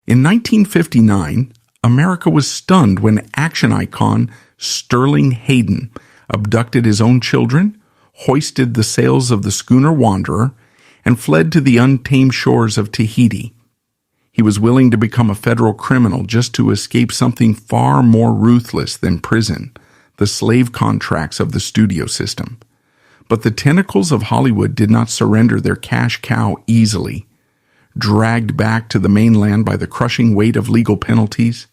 In 1959, America was stunned when action icon Sterling Hayden abducted his own children, hoisted the sails of the schooner Wanderer, and fled to the untamed shores of Tahiti. He was willing to become a federal criminal just to escape something far more ruthless than prison, the slave contracts of the studio system. But the tentacles of Hollywood did not surrender their cash cow easily. Dragged back to the mainland by the crushing weight of legal penalties,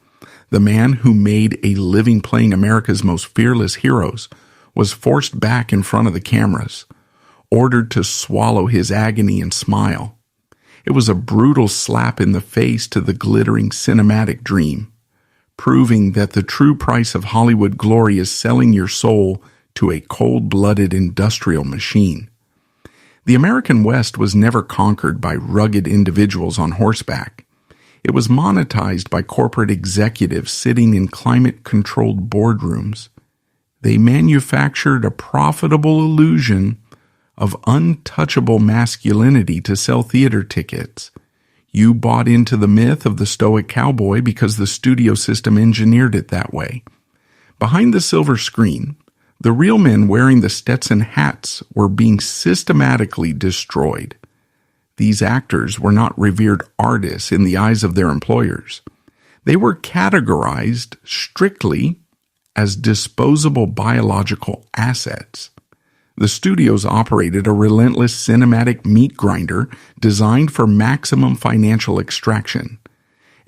the man who made a living playing America's most fearless heroes was forced back in front of the cameras, ordered to swallow his agony and smile. It was a brutal slap in the face to the glittering cinematic dream, proving that the true price of Hollywood glory is selling your soul to a cold-blooded industrial machine. The American West was never conquered by rugged individuals on horseback. It was monetized by corporate executives sitting in climate-controlled boardrooms. They manufactured a profitable illusion of untouchable masculinity to sell theater tickets. You bought into the myth of the stoic cowboy because the studio system engineered it that way. Behind the silver screen, the real men wearing the Stetson hats were being systematically destroyed. These actors were not revered artists in the eyes of their employers. They were categorized strictly as disposable biological assets. The studios operated a relentless cinematic meat grinder designed for maximum financial extraction.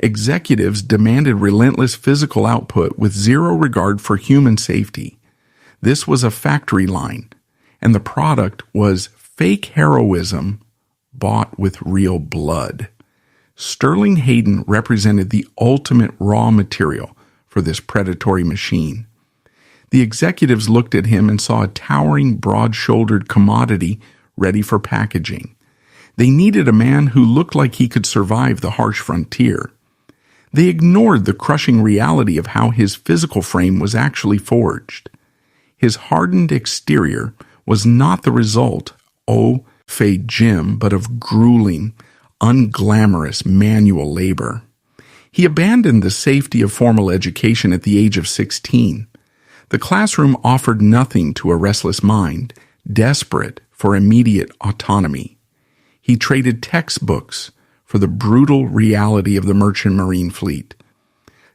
Executives demanded relentless physical output with zero regard for human safety. This was a factory line, and the product was fake heroism bought with real blood. Sterling Hayden represented the ultimate raw material for this predatory machine. The executives looked at him and saw a towering, broad-shouldered commodity ready for packaging. They needed a man who looked like he could survive the harsh frontier. They ignored the crushing reality of how his physical frame was actually forged. His hardened exterior was not the result, au fait gym, but of grueling, unglamorous manual labor. He abandoned the safety of formal education at the age of 16. The classroom offered nothing to a restless mind, desperate for immediate autonomy. He traded textbooks for the brutal reality of the merchant marine fleet.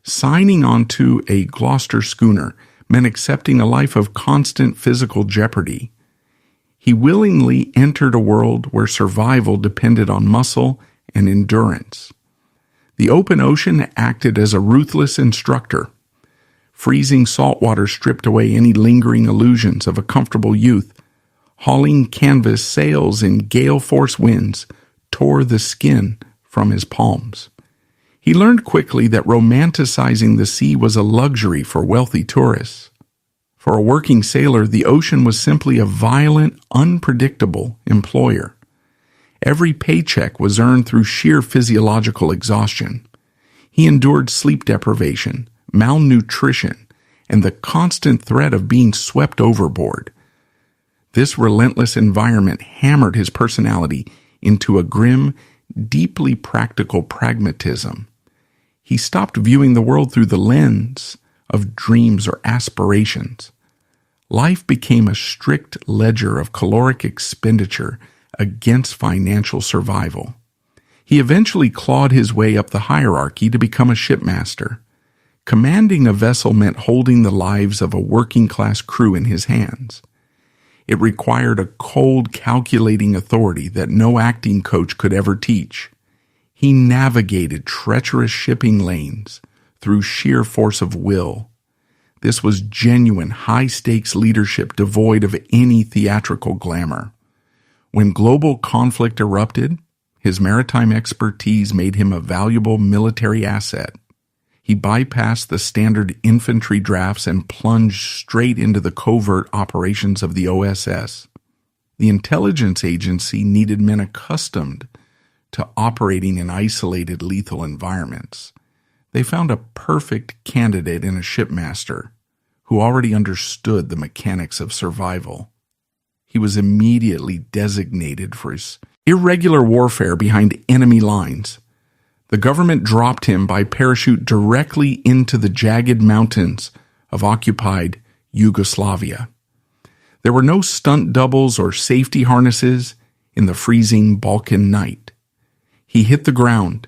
Signing onto a Gloucester schooner meant accepting a life of constant physical jeopardy. He willingly entered a world where survival depended on muscle and endurance. The open ocean acted as a ruthless instructor. Freezing salt water stripped away any lingering illusions of a comfortable youth. Hauling canvas sails in gale-force winds tore the skin from his palms. He learned quickly that romanticizing the sea was a luxury for wealthy tourists. For a working sailor, the ocean was simply a violent, unpredictable employer. Every paycheck was earned through sheer physiological exhaustion. He endured sleep deprivation, malnutrition, and the constant threat of being swept overboard. This relentless environment hammered his personality into a grim, deeply practical pragmatism. He stopped viewing the world through the lens of dreams or aspirations. Life became a strict ledger of caloric expenditure against financial survival. He eventually clawed his way up the hierarchy to become a shipmaster. Commanding a vessel meant holding the lives of a working-class crew in his hands. It required a cold, calculating authority that no acting coach could ever teach. He navigated treacherous shipping lanes through sheer force of will. This was genuine, high-stakes leadership devoid of any theatrical glamour. When global conflict erupted, his maritime expertise made him a valuable military asset. He bypassed the standard infantry drafts and plunged straight into the covert operations of the OSS. The intelligence agency needed men accustomed to operating in isolated, lethal environments. They found a perfect candidate in a shipmaster who already understood the mechanics of survival. He was immediately designated for his irregular warfare behind enemy lines. The government dropped him by parachute directly into the jagged mountains of occupied Yugoslavia. There were no stunt doubles or safety harnesses in the freezing Balkan night. He hit the ground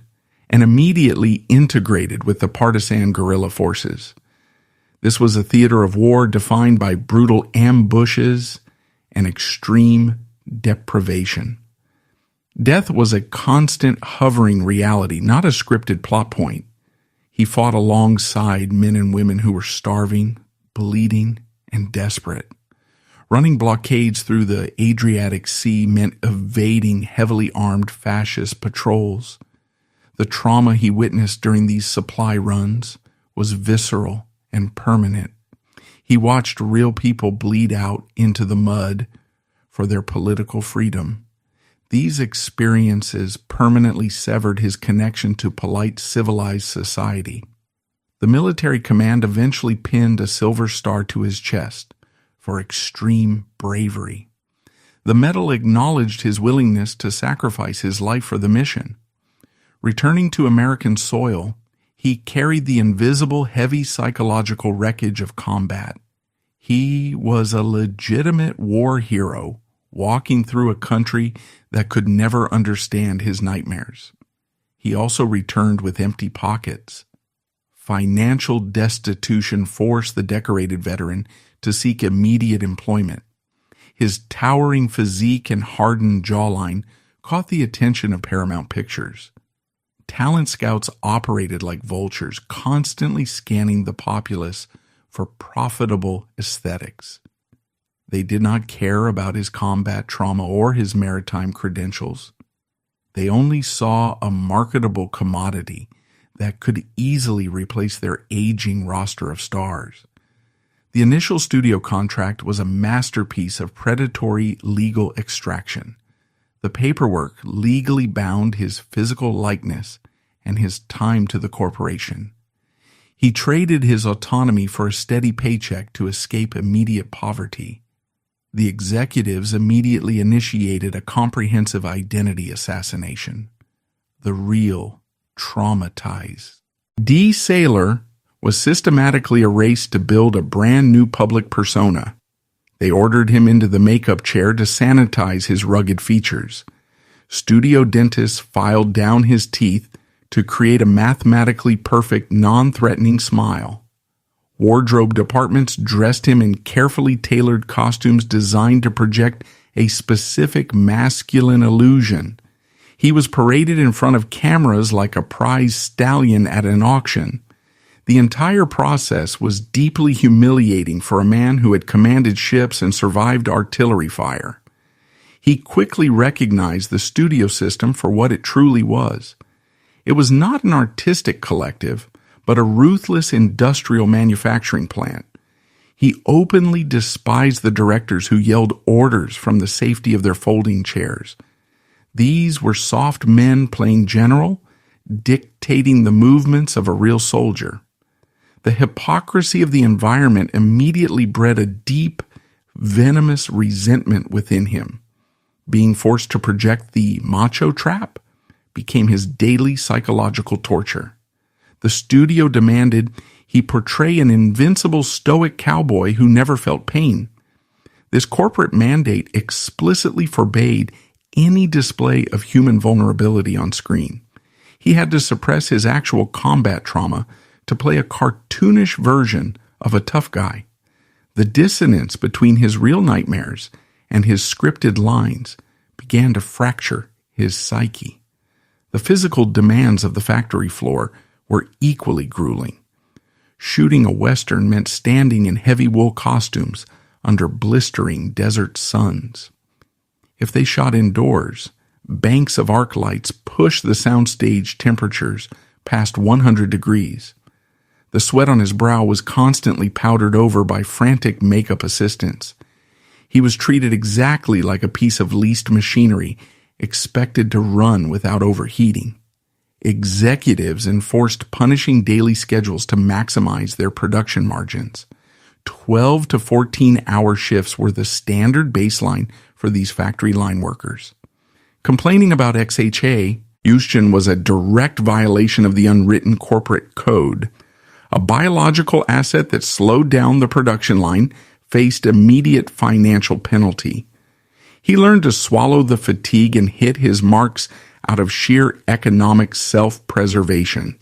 and immediately integrated with the partisan guerrilla forces. This was a theater of war defined by brutal ambushes and extreme deprivation. Death was a constant hovering reality, not a scripted plot point. He fought alongside men and women who were starving, bleeding, and desperate. Running blockades through the Adriatic Sea meant evading heavily armed fascist patrols. The trauma he witnessed during these supply runs was visceral and permanent. He watched real people bleed out into the mud for their political freedom. These experiences permanently severed his connection to polite, civilized society. The military command eventually pinned a silver star to his chest for extreme bravery. The medal acknowledged his willingness to sacrifice his life for the mission. Returning to American soil, he carried the invisible, heavy psychological wreckage of combat. He was a legitimate war hero walking through a country that could never understand his nightmares. He also returned with empty pockets. Financial destitution forced the decorated veteran to seek immediate employment. His towering physique and hardened jawline caught the attention of Paramount Pictures. Talent scouts operated like vultures, constantly scanning the populace for profitable aesthetics. They did not care about his combat trauma or his maritime credentials. They only saw a marketable commodity that could easily replace their aging roster of stars. The initial studio contract was a masterpiece of predatory legal extraction. The paperwork legally bound his physical likeness and his time to the corporation. He traded his autonomy for a steady paycheck to escape immediate poverty. The executives immediately initiated a comprehensive identity assassination. The real traumatized D. Saylor was systematically erased to build a brand new public persona. They ordered him into the makeup chair to sanitize his rugged features. Studio dentists filed down his teeth to create a mathematically perfect, non-threatening smile. Wardrobe departments dressed him in carefully tailored costumes designed to project a specific masculine illusion. He was paraded in front of cameras like a prize stallion at an auction. The entire process was deeply humiliating for a man who had commanded ships and survived artillery fire. He quickly recognized the studio system for what it truly was. It was not an artistic collective, but a ruthless industrial manufacturing plant. He openly despised the directors who yelled orders from the safety of their folding chairs. These were soft men playing general, dictating the movements of a real soldier. The hypocrisy of the environment immediately bred a deep, venomous resentment within him. Being forced to project the macho trap became his daily psychological torture. The studio demanded he portray an invincible stoic cowboy who never felt pain. This corporate mandate explicitly forbade any display of human vulnerability on screen. He had to suppress his actual combat trauma to play a cartoonish version of a tough guy. The dissonance between his real nightmares and his scripted lines began to fracture his psyche. The physical demands of the factory floor were equally grueling. Shooting a Western meant standing in heavy wool costumes under blistering desert suns. If they shot indoors, banks of arc lights pushed the soundstage temperatures past 100 degrees. The sweat on his brow was constantly powdered over by frantic makeup assistants. He was treated exactly like a piece of leased machinery, expected to run without overheating. Executives enforced punishing daily schedules to maximize their production margins. 12 to 14-hour shifts were the standard baseline for these factory line workers. Complaining about XHA, Houston was a direct violation of the unwritten corporate code. A biological asset that slowed down the production line faced immediate financial penalty. He learned to swallow the fatigue and hit his marks out of sheer economic self-preservation.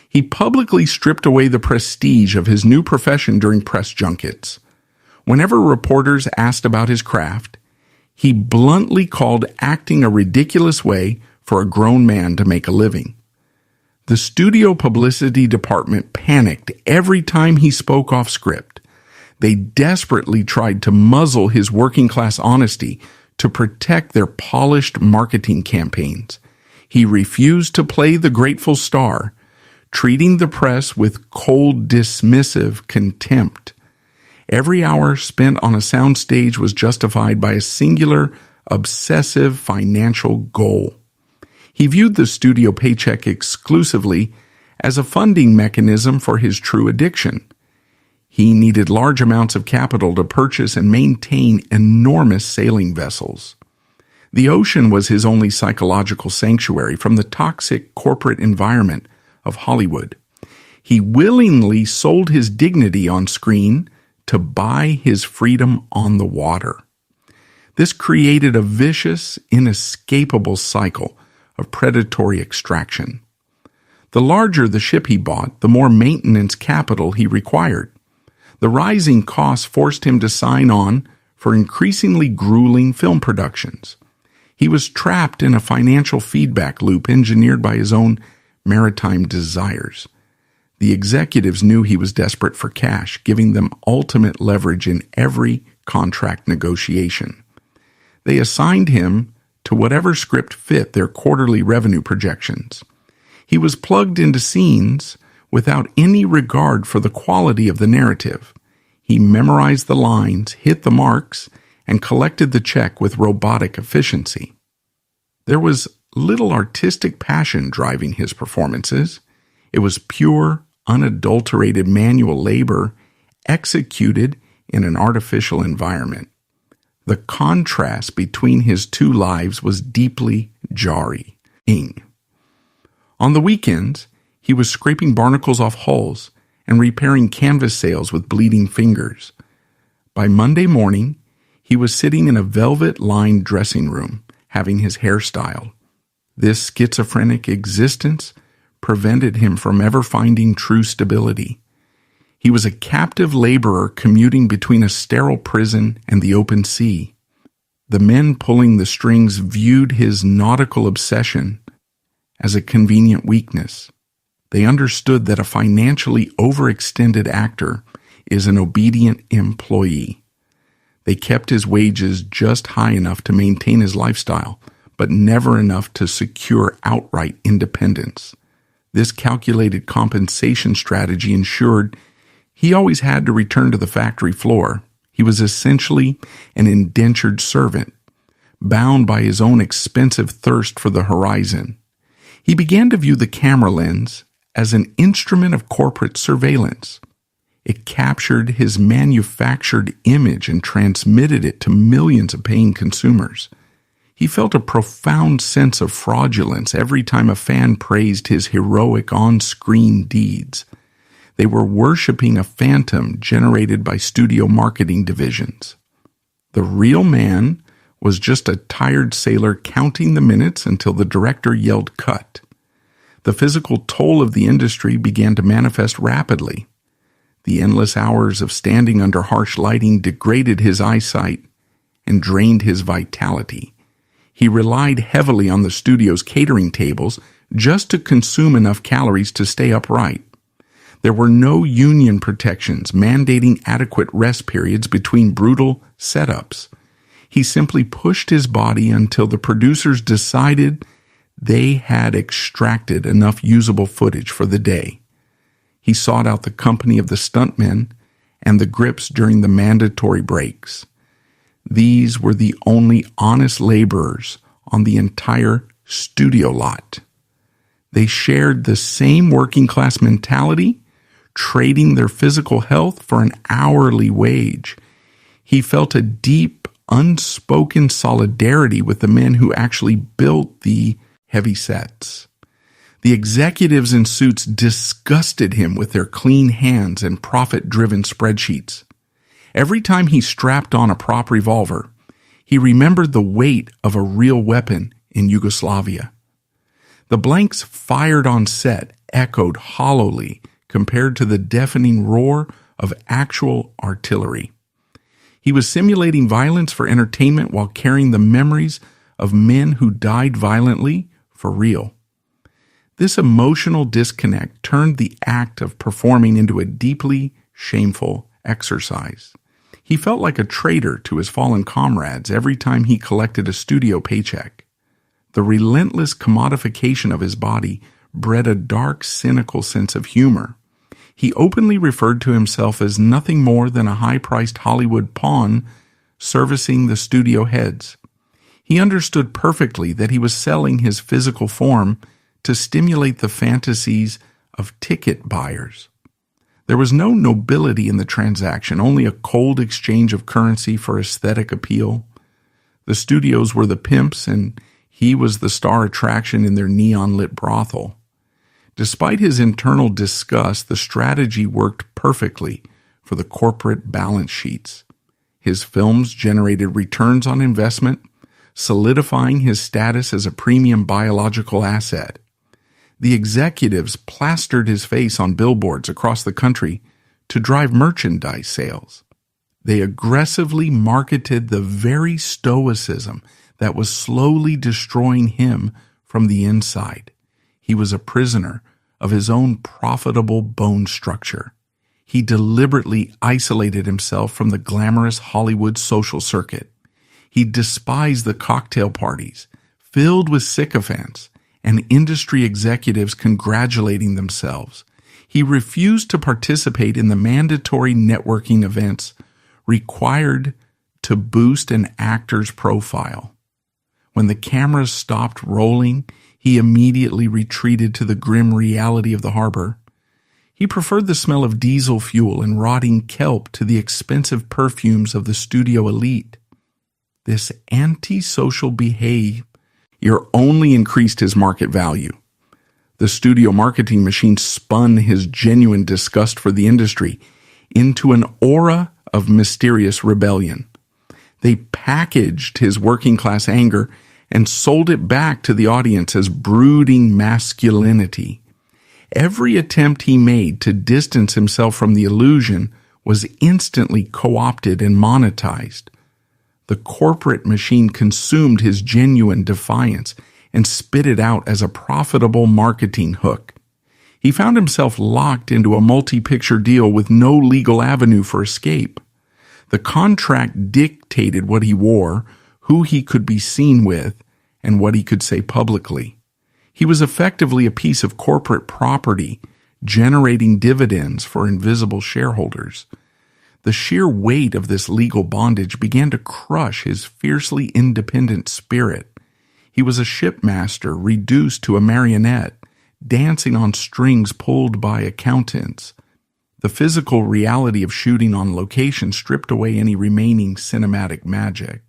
He publicly stripped away the prestige of his new profession during press junkets. Whenever reporters asked about his craft, he bluntly called acting a ridiculous way for a grown man to make a living. The studio publicity department panicked every time he spoke off script. They desperately tried to muzzle his working-class honesty to protect their polished marketing campaigns. He refused to play the grateful star, treating the press with cold, dismissive contempt. Every hour spent on a soundstage was justified by a singular, obsessive financial goal. He viewed the studio paycheck exclusively as a funding mechanism for his true addiction. He needed large amounts of capital to purchase and maintain enormous sailing vessels. The ocean was his only psychological sanctuary from the toxic corporate environment of Hollywood. He willingly sold his dignity on screen to buy his freedom on the water. This created a vicious, inescapable cycle of predatory extraction. The larger the ship he bought, the more maintenance capital he required. The rising costs forced him to sign on for increasingly grueling film productions. He was trapped in a financial feedback loop engineered by his own maritime desires. The executives knew he was desperate for cash, giving them ultimate leverage in every contract negotiation. They assigned him to whatever script fit their quarterly revenue projections. He was plugged into scenes without any regard for the quality of the narrative. He memorized the lines, hit the marks, and collected the check with robotic efficiency. There was little artistic passion driving his performances. It was pure, unadulterated manual labor executed in an artificial environment. The contrast between his two lives was deeply jarring. On the weekends, he was scraping barnacles off hulls and repairing canvas sails with bleeding fingers. By Monday morning, he was sitting in a velvet-lined dressing room, having his hair styled. This schizophrenic existence prevented him from ever finding true stability. He was a captive laborer commuting between a sterile prison and the open sea. The men pulling the strings viewed his nautical obsession as a convenient weakness. They understood that a financially overextended actor is an obedient employee. They kept his wages just high enough to maintain his lifestyle, but never enough to secure outright independence. This calculated compensation strategy ensured he always had to return to the factory floor. He was essentially an indentured servant, bound by his own expensive thirst for the horizon. He began to view the camera lens as an instrument of corporate surveillance. It captured his manufactured image and transmitted it to millions of paying consumers. He felt a profound sense of fraudulence every time a fan praised his heroic on-screen deeds. They were worshiping a phantom generated by studio marketing divisions. The real man was just a tired sailor counting the minutes until the director yelled cut. The physical toll of the industry began to manifest rapidly. The endless hours of standing under harsh lighting degraded his eyesight and drained his vitality. He relied heavily on the studio's catering tables just to consume enough calories to stay upright. There were no union protections mandating adequate rest periods between brutal setups. He simply pushed his body until the producers decided they had extracted enough usable footage for the day. He sought out the company of the stuntmen and the grips during the mandatory breaks. These were the only honest laborers on the entire studio lot. They shared the same working-class mentality, trading their physical health for an hourly wage. He felt a deep, unspoken solidarity with the men who actually built the heavy sets. The executives in suits disgusted him with their clean hands and profit-driven spreadsheets. Every time he strapped on a prop revolver, he remembered the weight of a real weapon in Yugoslavia. The blanks fired on set echoed hollowly compared to the deafening roar of actual artillery. He was simulating violence for entertainment while carrying the memories of men who died violently for real. This emotional disconnect turned the act of performing into a deeply shameful exercise. He felt like a traitor to his fallen comrades every time he collected a studio paycheck. The relentless commodification of his body bred a dark, cynical sense of humor. He openly referred to himself as nothing more than a high-priced Hollywood pawn servicing the studio heads. He understood perfectly that he was selling his physical form to stimulate the fantasies of ticket buyers. There was no nobility in the transaction, only a cold exchange of currency for aesthetic appeal. The studios were the pimps, and he was the star attraction in their neon-lit brothel. Despite his internal disgust, the strategy worked perfectly for the corporate balance sheets. His films generated returns on investment, solidifying his status as a premium biological asset. The executives plastered his face on billboards across the country to drive merchandise sales. They aggressively marketed the very stoicism that was slowly destroying him from the inside. He was a prisoner of his own profitable bone structure. He deliberately isolated himself from the glamorous Hollywood social circuit. He despised the cocktail parties, filled with sycophants and industry executives congratulating themselves. He refused to participate in the mandatory networking events required to boost an actor's profile. When the cameras stopped rolling, he immediately retreated to the grim reality of the harbor. He preferred the smell of diesel fuel and rotting kelp to the expensive perfumes of the studio elite. This antisocial behavior only increased his market value. The studio marketing machine spun his genuine disgust for the industry into an aura of mysterious rebellion. They packaged his working-class anger and sold it back to the audience as brooding masculinity. Every attempt he made to distance himself from the illusion was instantly co-opted and monetized. The corporate machine consumed his genuine defiance and spit it out as a profitable marketing hook. He found himself locked into a multi-picture deal with no legal avenue for escape. The contract dictated what he wore, who he could be seen with, and what he could say publicly. He was effectively a piece of corporate property, generating dividends for invisible shareholders. The sheer weight of this legal bondage began to crush his fiercely independent spirit. He was a shipmaster reduced to a marionette, dancing on strings pulled by accountants. The physical reality of shooting on location stripped away any remaining cinematic magic.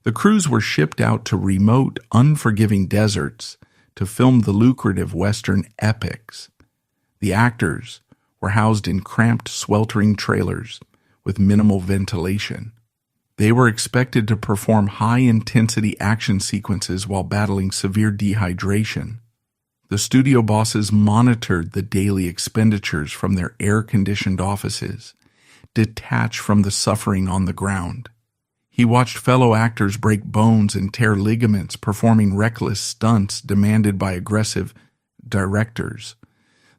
The crews were shipped out to remote, unforgiving deserts to film the lucrative Western epics. The actors were housed in cramped, sweltering trailers with minimal ventilation. They were expected to perform high-intensity action sequences while battling severe dehydration. The studio bosses monitored the daily expenditures from their air-conditioned offices, detached from the suffering on the ground. He watched fellow actors break bones and tear ligaments, performing reckless stunts demanded by aggressive directors.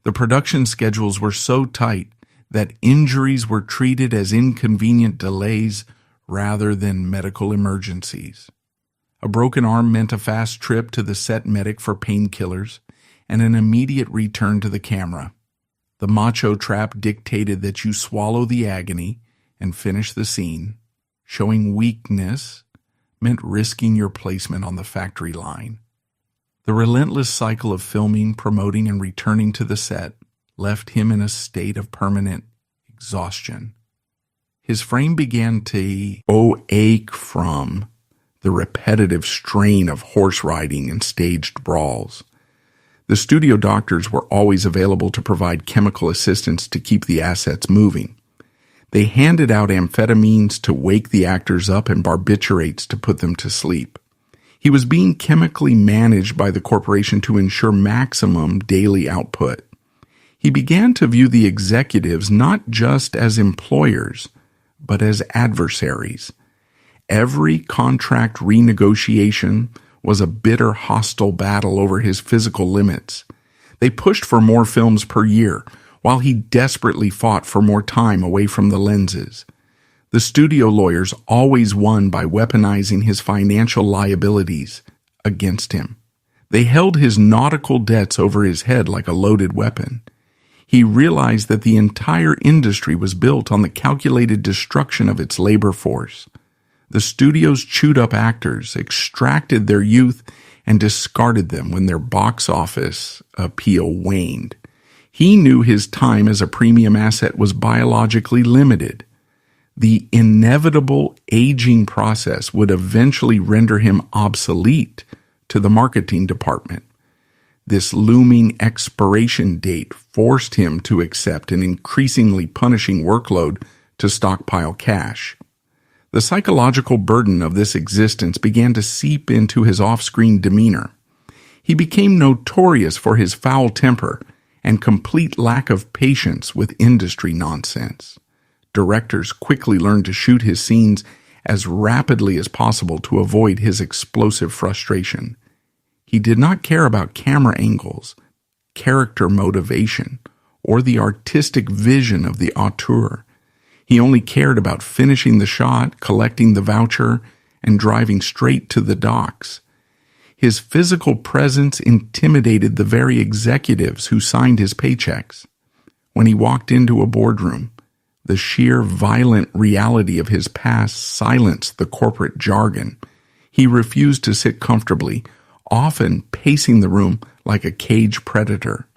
The production schedules were so tight that injuries were treated as inconvenient delays rather than medical emergencies. A broken arm meant a fast trip to the set medic for painkillers and an immediate return to the camera. The macho trap dictated that you swallow the agony and finish the scene. Showing weakness meant risking your placement on the factory line. The relentless cycle of filming, promoting, and returning to the set left him in a state of permanent exhaustion. His frame began to ache from the repetitive strain of horse riding and staged brawls. The studio doctors were always available to provide chemical assistance to keep the assets moving. They handed out amphetamines to wake the actors up and barbiturates to put them to sleep. He was being chemically managed by the corporation to ensure maximum daily output. He began to view the executives not just as employers, but as adversaries. Every contract renegotiation was a bitter, hostile battle over his physical limits. They pushed for more films per year, while he desperately fought for more time away from the lenses. The studio lawyers always won by weaponizing his financial liabilities against him. They held his nautical debts over his head like a loaded weapon. He realized that the entire industry was built on the calculated destruction of its labor force. The studios chewed up actors, extracted their youth, and discarded them when their box office appeal waned. He knew his time as a premium asset was biologically limited. The inevitable aging process would eventually render him obsolete to the marketing department. This looming expiration date forced him to accept an increasingly punishing workload to stockpile cash. The psychological burden of this existence began to seep into his off-screen demeanor. He became notorious for his foul temper and complete lack of patience with industry nonsense. Directors quickly learned to shoot his scenes as rapidly as possible to avoid his explosive frustration. He did not care about camera angles, character motivation, or the artistic vision of the auteur. He only cared about finishing the shot, collecting the voucher, and driving straight to the docks. His physical presence intimidated the very executives who signed his paychecks. When he walked into a boardroom, the sheer violent reality of his past silenced the corporate jargon. He refused to sit comfortably, often pacing the room like a caged predator.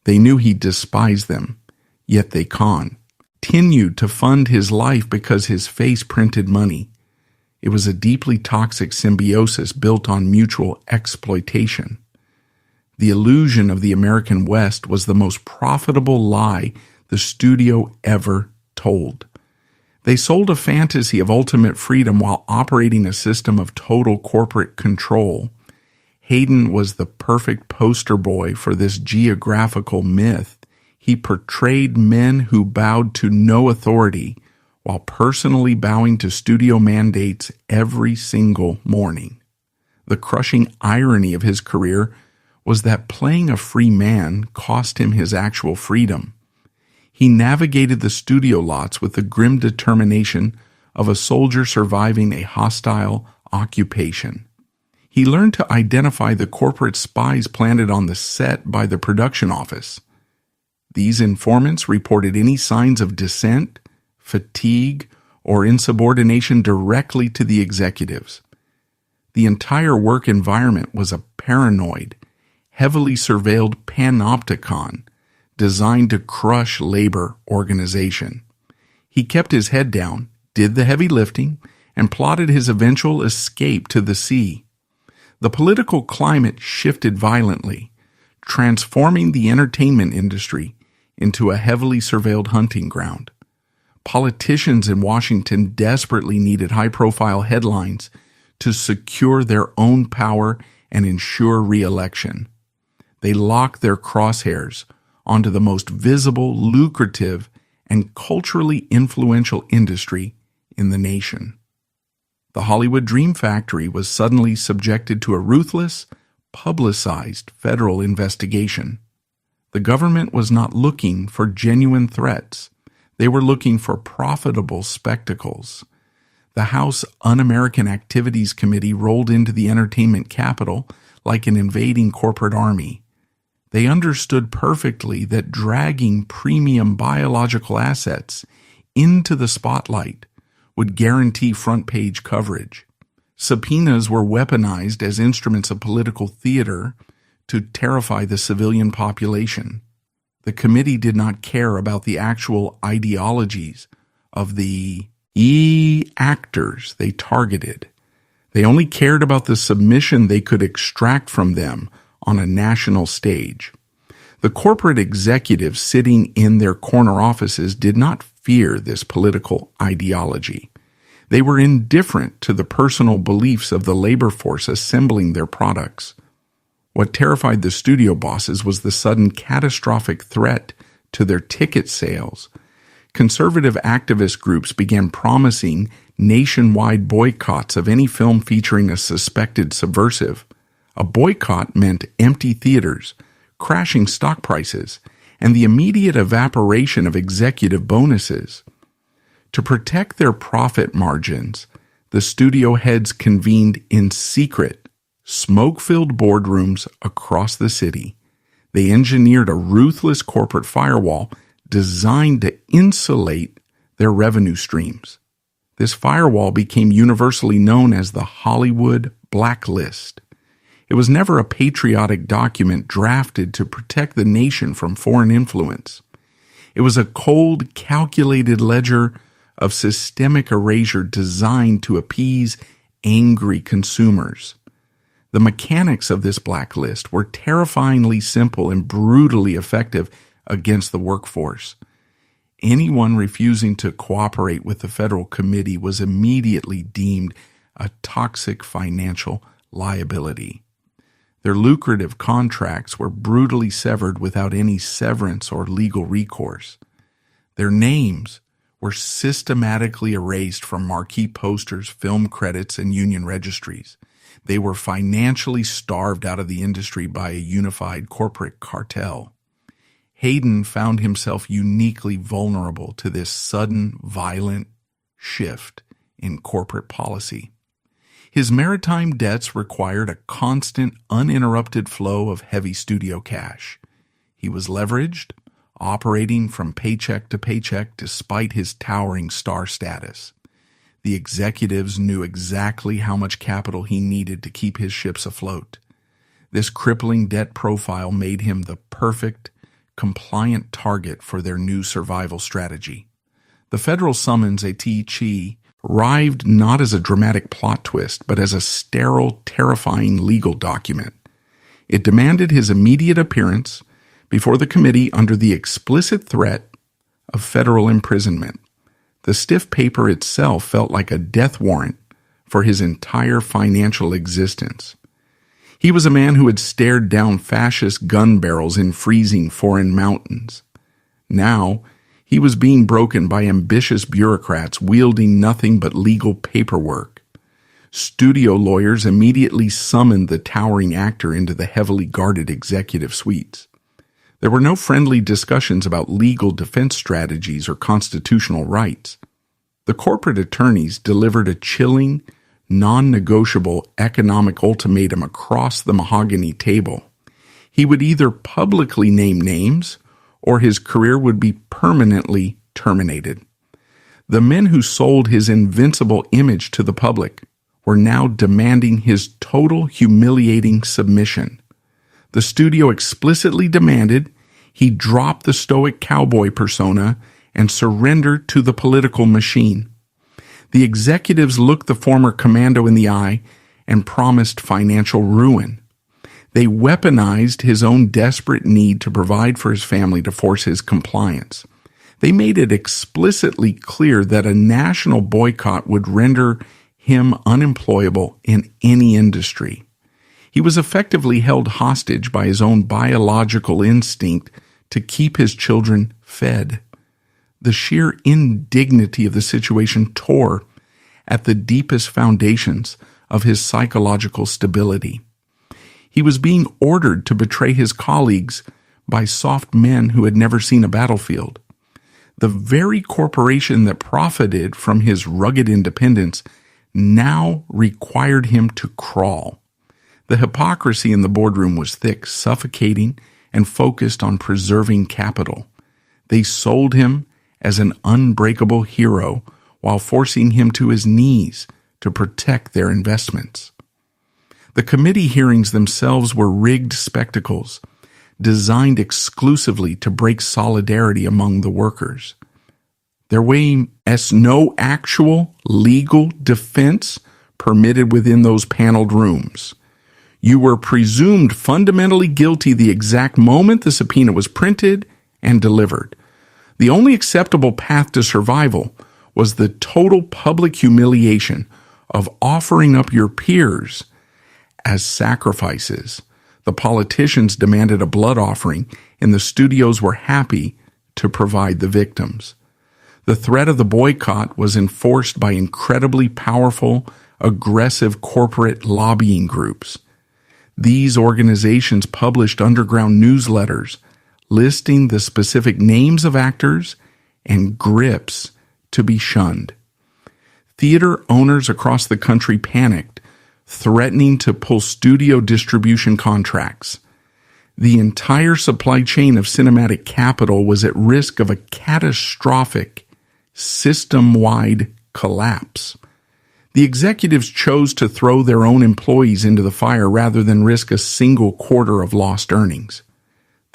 They knew he despised them, yet they continued to fund his life because his face printed money. It was a deeply toxic symbiosis built on mutual exploitation. The illusion of the American West was the most profitable lie the studio ever told. They sold a fantasy of ultimate freedom while operating a system of total corporate control. Hayden was the perfect poster boy for this geographical myth. He portrayed men who bowed to no authority while personally bowing to studio mandates every single morning. The crushing irony of his career was that playing a free man cost him his actual freedom. He navigated the studio lots with the grim determination of a soldier surviving a hostile occupation. He learned to identify the corporate spies planted on the set by the production office. These informants reported any signs of dissent, fatigue, or insubordination directly to the executives. The entire work environment was a paranoid, heavily surveilled panopticon designed to crush labor organization. He kept his head down, did the heavy lifting, and plotted his eventual escape to the sea. The political climate shifted violently, transforming the entertainment industry into a heavily surveilled hunting ground. Politicians in Washington desperately needed high-profile headlines to secure their own power and ensure re-election. They locked their crosshairs onto the most visible, lucrative, and culturally influential industry in the nation. The Hollywood Dream Factory was suddenly subjected to a ruthless, publicized federal investigation. The government was not looking for genuine threats. They were looking for profitable spectacles. The House Un-American Activities Committee rolled into the entertainment capital like an invading corporate army. They understood perfectly that dragging premium biological assets into the spotlight would guarantee front-page coverage. Subpoenas were weaponized as instruments of political theater to terrify the civilian population. The committee did not care about the actual ideologies of the actors they targeted. They only cared about the submission they could extract from them on a national stage. The corporate executives sitting in their corner offices did not fear this political ideology. They were indifferent to the personal beliefs of the labor force assembling their products. What terrified the studio bosses was the sudden catastrophic threat to their ticket sales. Conservative activist groups began promising nationwide boycotts of any film featuring a suspected subversive. A boycott meant empty theaters, crashing stock prices, and the immediate evaporation of executive bonuses. To protect their profit margins, the studio heads convened in secret, smoke-filled boardrooms across the city. They engineered a ruthless corporate firewall designed to insulate their revenue streams. This firewall became universally known as the Hollywood Blacklist. It was never a patriotic document drafted to protect the nation from foreign influence. It was a cold, calculated ledger of systemic erasure designed to appease angry consumers. The mechanics of this blacklist were terrifyingly simple and brutally effective against the workforce. Anyone refusing to cooperate with the federal committee was immediately deemed a toxic financial liability. Their lucrative contracts were brutally severed without any severance or legal recourse. Their names were systematically erased from marquee posters, film credits, and union registries. They were financially starved out of the industry by a unified corporate cartel. Hayden found himself uniquely vulnerable to this sudden, violent shift in corporate policy. His maritime debts required a constant, uninterrupted flow of heavy studio cash. He was leveraged, operating from paycheck to paycheck despite his towering star status. The executives knew exactly how much capital he needed to keep his ships afloat. This crippling debt profile made him the perfect, compliant target for their new survival strategy. The federal summons à Chi arrived not as a dramatic plot twist, but as a sterile, terrifying legal document. It demanded his immediate appearance before the committee under the explicit threat of federal imprisonment. The stiff paper itself felt like a death warrant for his entire financial existence. He was a man who had stared down fascist gun barrels in freezing foreign mountains. Now, he was being broken by ambitious bureaucrats wielding nothing but legal paperwork. Studio lawyers immediately summoned the towering actor into the heavily guarded executive suites. There were no friendly discussions about legal defense strategies or constitutional rights. The corporate attorneys delivered a chilling, non-negotiable economic ultimatum across the mahogany table. He would either publicly name names or his career would be permanently terminated. The men who sold his invincible image to the public were now demanding his total humiliating submission. The studio explicitly demanded he drop the stoic cowboy persona and surrender to the political machine. The executives looked the former commando in the eye and promised financial ruin. They weaponized his own desperate need to provide for his family to force his compliance. They made it explicitly clear that a national boycott would render him unemployable in any industry. He was effectively held hostage by his own biological instinct to keep his children fed. The sheer indignity of the situation tore at the deepest foundations of his psychological stability. He was being ordered to betray his colleagues by soft men who had never seen a battlefield. The very corporation that profited from his rugged independence now required him to crawl. The hypocrisy in the boardroom was thick, suffocating, and focused on preserving capital. They sold him as an unbreakable hero while forcing him to his knees to protect their investments. The committee hearings themselves were rigged spectacles, designed exclusively to break solidarity among the workers. There was no actual legal defense permitted within those paneled rooms. You were presumed fundamentally guilty the exact moment the subpoena was printed and delivered. The only acceptable path to survival was the total public humiliation of offering up your peers as sacrifices. The politicians demanded a blood offering, and the studios were happy to provide the victims. The threat of the boycott was enforced by incredibly powerful, aggressive corporate lobbying groups. These organizations published underground newsletters listing the specific names of actors and grips to be shunned. Theater owners across the country panicked, threatening to pull studio distribution contracts. The entire supply chain of cinematic capital was at risk of a catastrophic, system-wide collapse. The executives chose to throw their own employees into the fire rather than risk a single quarter of lost earnings.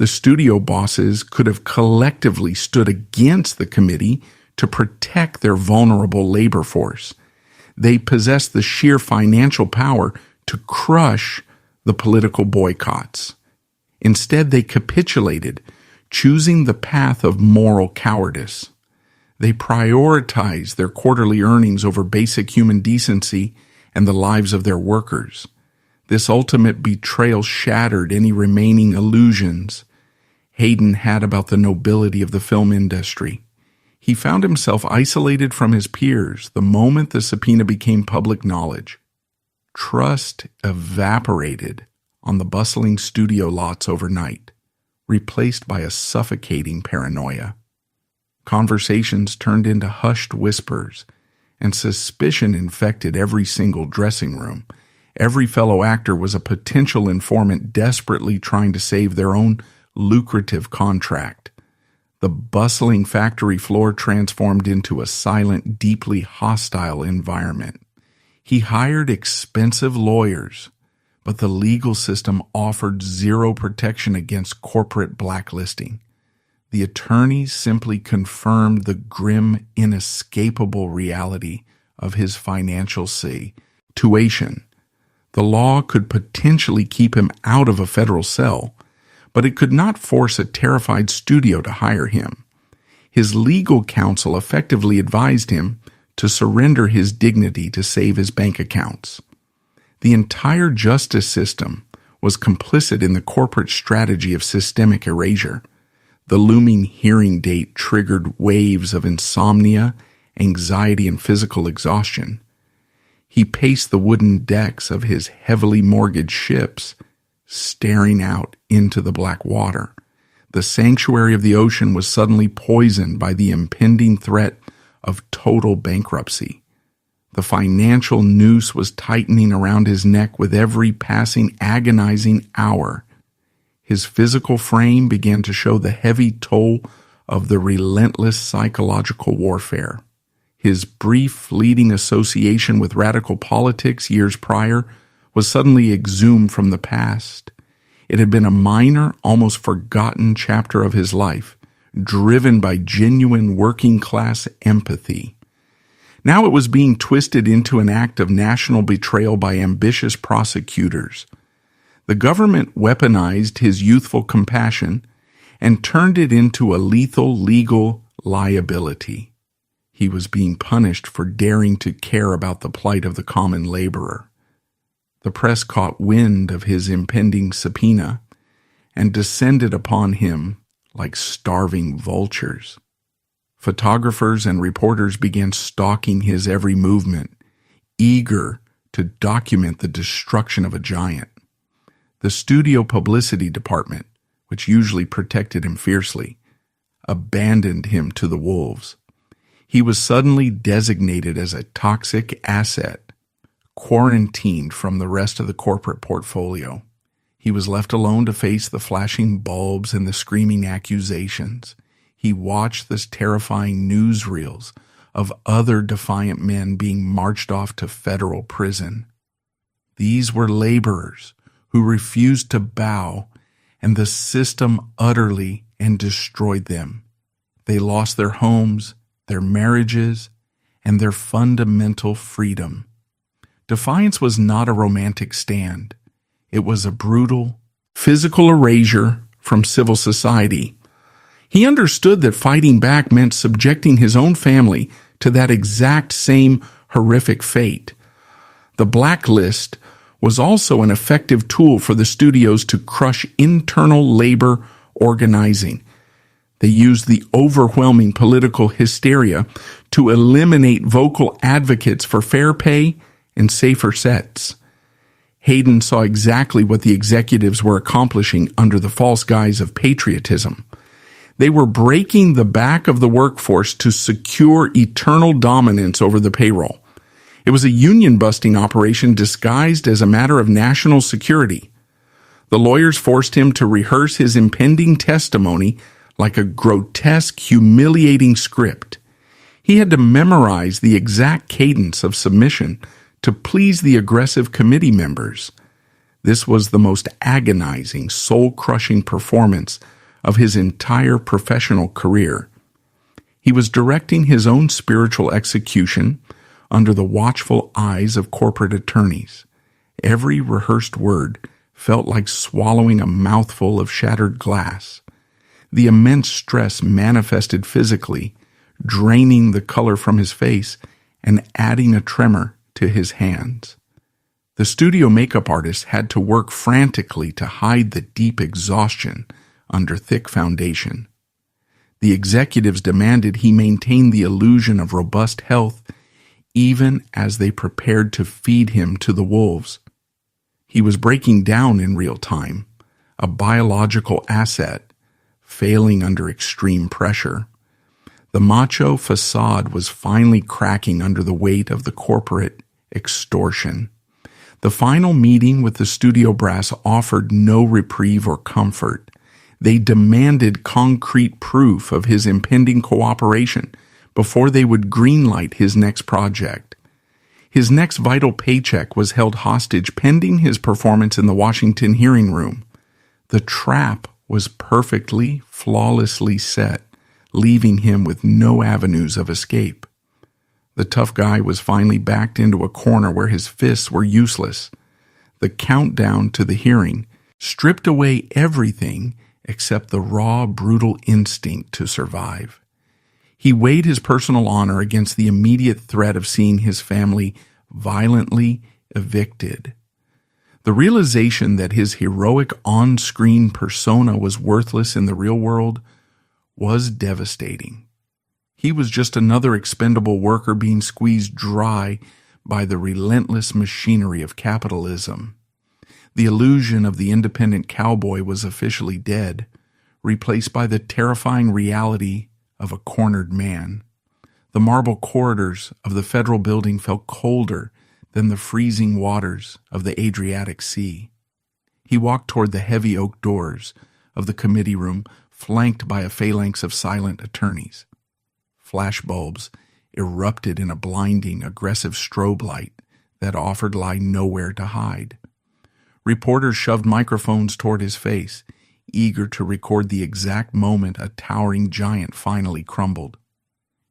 The studio bosses could have collectively stood against the committee to protect their vulnerable labor force. They possessed the sheer financial power to crush the political boycotts. Instead, they capitulated, choosing the path of moral cowardice. They prioritized their quarterly earnings over basic human decency and the lives of their workers. This ultimate betrayal shattered any remaining illusions Hayden had about the nobility of the film industry. He found himself isolated from his peers the moment the subpoena became public knowledge. Trust evaporated on the bustling studio lots overnight, replaced by a suffocating paranoia. Conversations turned into hushed whispers, and suspicion infected every single dressing room. Every fellow actor was a potential informant desperately trying to save their own lucrative contract. The bustling factory floor transformed into a silent, deeply hostile environment. He hired expensive lawyers, but the legal system offered zero protection against corporate blacklisting. The attorneys simply confirmed the grim, inescapable reality of his financial situation. The law could potentially keep him out of a federal cell, but it could not force a terrified studio to hire him. His legal counsel effectively advised him to surrender his dignity to save his bank accounts. The entire justice system was complicit in the corporate strategy of systemic erasure. The looming hearing date triggered waves of insomnia, anxiety, and physical exhaustion. He paced the wooden decks of his heavily mortgaged ships, staring out into the black water. The sanctuary of the ocean was suddenly poisoned by the impending threat of total bankruptcy. The financial noose was tightening around his neck with every passing agonizing hour. His physical frame began to show the heavy toll of the relentless psychological warfare. His brief, fleeting association with radical politics years prior was suddenly exhumed from the past. It had been a minor, almost forgotten chapter of his life, driven by genuine working-class empathy. Now it was being twisted into an act of national betrayal by ambitious prosecutors. The government weaponized his youthful compassion and turned it into a lethal legal liability. He was being punished for daring to care about the plight of the common laborer. The press caught wind of his impending subpoena and descended upon him like starving vultures. Photographers and reporters began stalking his every movement, eager to document the destruction of a giant. The studio publicity department, which usually protected him fiercely, abandoned him to the wolves. He was suddenly designated as a toxic asset, quarantined from the rest of the corporate portfolio. He was left alone to face the flashing bulbs and the screaming accusations. He watched the terrifying newsreels of other defiant men being marched off to federal prison. These were laborers who refused to bow, and the system utterly and destroyed them. They lost their homes, their marriages, and their fundamental freedom. Defiance was not a romantic stand. It was a brutal, physical erasure from civil society. He understood that fighting back meant subjecting his own family to that exact same horrific fate. The blacklist was also an effective tool for the studios to crush internal labor organizing. They used the overwhelming political hysteria to eliminate vocal advocates for fair pay and safer sets. Hayden saw exactly what the executives were accomplishing under the false guise of patriotism. They were breaking the back of the workforce to secure eternal dominance over the payroll. It was a union-busting operation disguised as a matter of national security. The lawyers forced him to rehearse his impending testimony like a grotesque, humiliating script. He had to memorize the exact cadence of submission to please the aggressive committee members. This was the most agonizing, soul-crushing performance of his entire professional career. He was directing his own spiritual execution under the watchful eyes of corporate attorneys. Every rehearsed word felt like swallowing a mouthful of shattered glass. The immense stress manifested physically, draining the color from his face and adding a tremor to his hands. The studio makeup artist had to work frantically to hide the deep exhaustion under thick foundation. The executives demanded he maintain the illusion of robust health even as they prepared to feed him to the wolves. He was breaking down in real time, a biological asset, failing under extreme pressure. The macho facade was finally cracking under the weight of the corporate extortion. The final meeting with the studio brass offered no reprieve or comfort. They demanded concrete proof of his impending cooperation before they would greenlight his next project. His next vital paycheck was held hostage pending his performance in the Washington hearing room. The trap was perfectly, flawlessly set, leaving him with no avenues of escape. The tough guy was finally backed into a corner where his fists were useless. The countdown to the hearing stripped away everything except the raw, brutal instinct to survive. He weighed his personal honor against the immediate threat of seeing his family violently evicted. The realization that his heroic on-screen persona was worthless in the real world was devastating. He was just another expendable worker being squeezed dry by the relentless machinery of capitalism. The illusion of the independent cowboy was officially dead, replaced by the terrifying reality of a cornered man. The marble corridors of the federal building felt colder than the freezing waters of the Adriatic Sea. He walked toward the heavy oak doors of the committee room, flanked by a phalanx of silent attorneys. Flashbulbs erupted in a blinding, aggressive strobe light that offered lie nowhere to hide. Reporters shoved microphones toward his face, eager to record the exact moment a towering giant finally crumbled.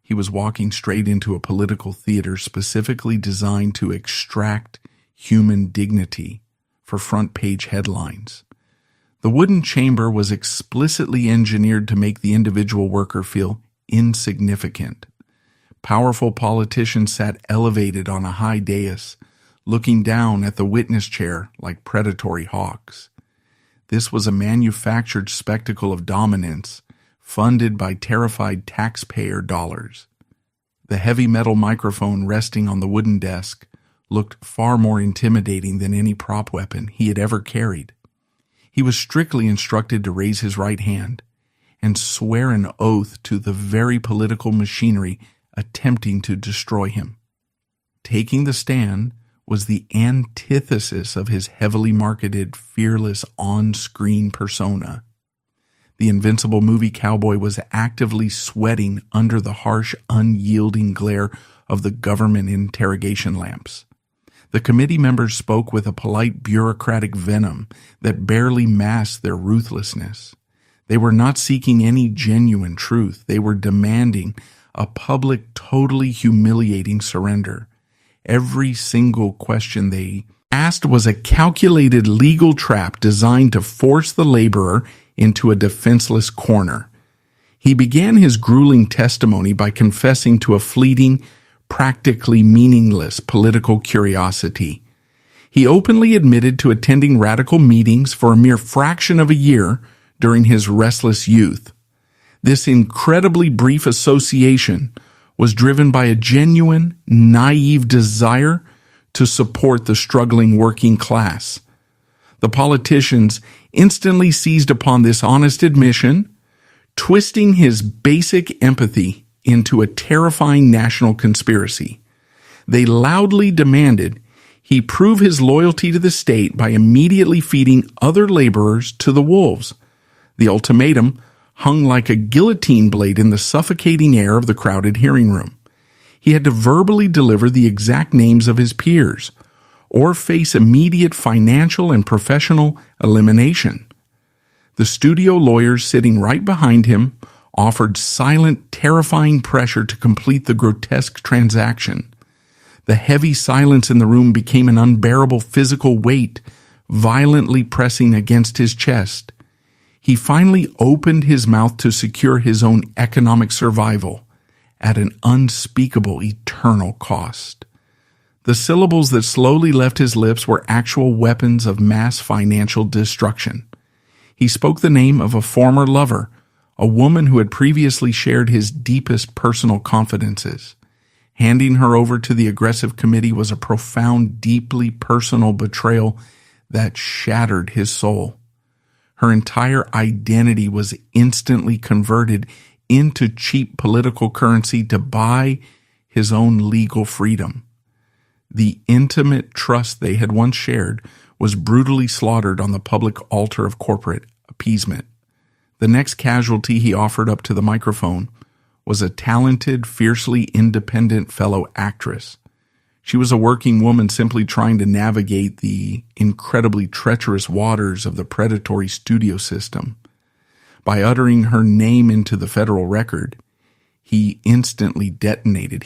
He was walking straight into a political theater specifically designed to extract human dignity for front-page headlines. The wooden chamber was explicitly engineered to make the individual worker feel insignificant. Powerful politicians sat elevated on a high dais, looking down at the witness chair like predatory hawks. This was a manufactured spectacle of dominance, funded by terrified taxpayer dollars. The heavy metal microphone resting on the wooden desk looked far more intimidating than any prop weapon he had ever carried. He was strictly instructed to raise his right hand and swear an oath to the very political machinery attempting to destroy him. Taking the stand was the antithesis of his heavily marketed, fearless on-screen persona. The invincible movie cowboy was actively sweating under the harsh, unyielding glare of the government interrogation lamps. The committee members spoke with a polite bureaucratic venom that barely masked their ruthlessness. They were not seeking any genuine truth. They were demanding a public, totally humiliating surrender. Every single question they asked was a calculated legal trap designed to force the laborer into a defenseless corner. He began his grueling testimony by confessing to a fleeting, practically meaningless political curiosity. He openly admitted to attending radical meetings for a mere fraction of a year during his restless youth. This incredibly brief association was driven by a genuine, naive desire to support the struggling working class. The politicians instantly seized upon this honest admission, twisting his basic empathy into a terrifying national conspiracy. They loudly demanded he prove his loyalty to the state by immediately feeding other laborers to the wolves. The ultimatum hung like a guillotine blade in the suffocating air of the crowded hearing room. He had to verbally deliver the exact names of his peers, or face immediate financial and professional elimination. The studio lawyers sitting right behind him offered silent, terrifying pressure to complete the grotesque transaction. The heavy silence in the room became an unbearable physical weight, violently pressing against his chest. He finally opened his mouth to secure his own economic survival at an unspeakable, eternal cost. The syllables that slowly left his lips were actual weapons of mass financial destruction. He spoke the name of a former lover, a woman who had previously shared his deepest personal confidences. Handing her over to the aggressive committee was a profound, deeply personal betrayal that shattered his soul. Her entire identity was instantly converted into cheap political currency to buy his own legal freedom. The intimate trust they had once shared was brutally slaughtered on the public altar of corporate appeasement. The next casualty he offered up to the microphone was a talented, fiercely independent fellow actress. She was a working woman simply trying to navigate the incredibly treacherous waters of the predatory studio system. By uttering her name into the federal record, he instantly detonated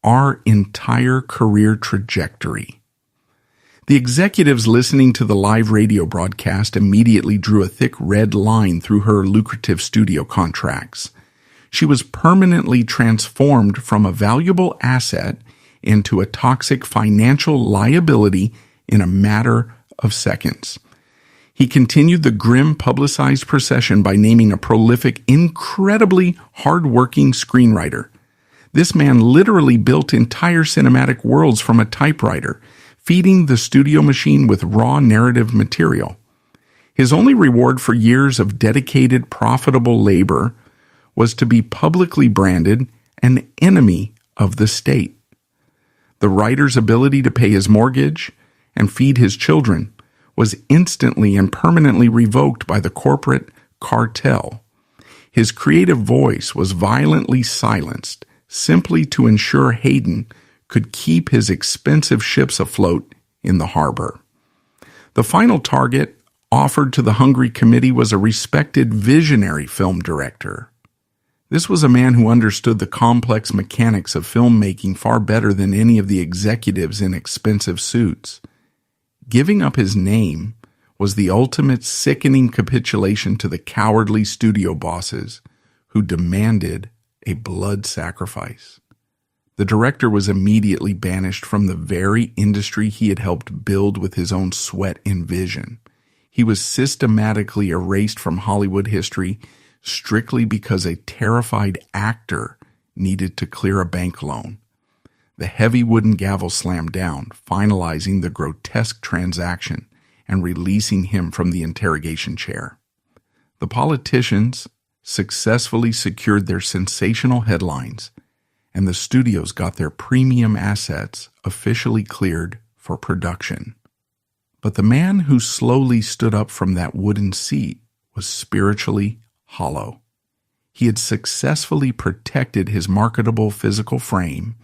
our entire career trajectory. The executives listening to the live radio broadcast immediately drew a thick red line through her lucrative studio contracts. She was permanently transformed from a valuable asset into a toxic financial liability in a matter of seconds. He continued the grim publicized procession by naming a prolific, incredibly hard-working screenwriter. This man literally built entire cinematic worlds from a typewriter, feeding the studio machine with raw narrative material. His only reward for years of dedicated, profitable labor was to be publicly branded an enemy of the state. The writer's ability to pay his mortgage and feed his children was instantly and permanently revoked by the corporate cartel. His creative voice was violently silenced simply to ensure Hayden could keep his expensive ships afloat in the harbor. The final target offered to the hungry committee was a respected visionary film director. This was a man who understood the complex mechanics of filmmaking far better than any of the executives in expensive suits. Giving up his name was the ultimate sickening capitulation to the cowardly studio bosses who demanded a blood sacrifice. The director was immediately banished from the very industry he had helped build with his own sweat and vision. He was systematically erased from Hollywood history strictly because a terrified actor needed to clear a bank loan. The heavy wooden gavel slammed down, finalizing the grotesque transaction and releasing him from the interrogation chair. The politicians successfully secured their sensational headlines, and the studios got their premium assets officially cleared for production. But the man who slowly stood up from that wooden seat was spiritually hollow. He had successfully protected his marketable physical frame,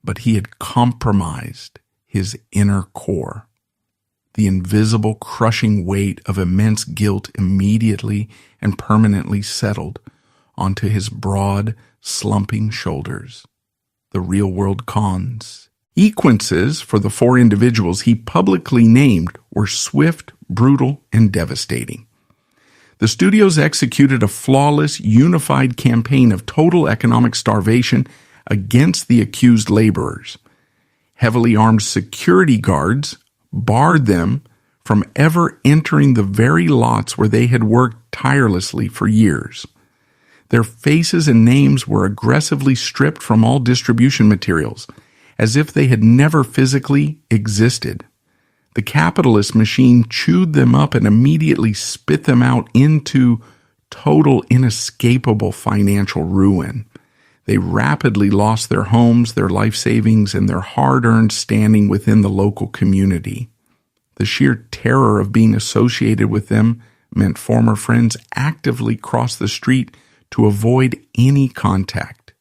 but he had compromised his inner core. The invisible, crushing weight of immense guilt immediately and permanently settled onto his broad, slumping shoulders. The real-world cons Sequences for the 4 individuals he publicly named were swift, brutal, and devastating. The studios executed a flawless, unified campaign of total economic starvation against the accused laborers. Heavily armed security guards barred them from ever entering the very lots where they had worked tirelessly for years. Their faces and names were aggressively stripped from all distribution materials, as if they had never physically existed. The capitalist machine chewed them up and immediately spit them out into total, inescapable financial ruin. They rapidly lost their homes, their life savings, and their hard-earned standing within the local community. The sheer terror of being associated with them meant former friends actively crossed the street to avoid any contact.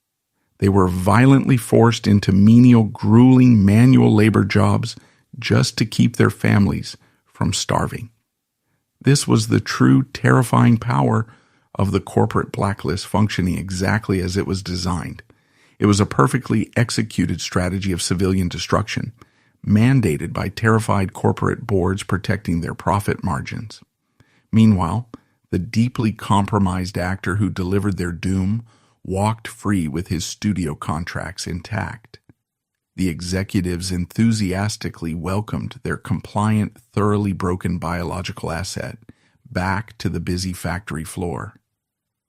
They were violently forced into menial, grueling manual labor jobs just to keep their families from starving. This was the true terrifying power of the corporate blacklist functioning exactly as it was designed. It was a perfectly executed strategy of civilian destruction, mandated by terrified corporate boards protecting their profit margins. Meanwhile, the deeply compromised actor who delivered their doom walked free with his studio contracts intact. The executives enthusiastically welcomed their compliant, thoroughly broken biological asset back to the busy factory floor.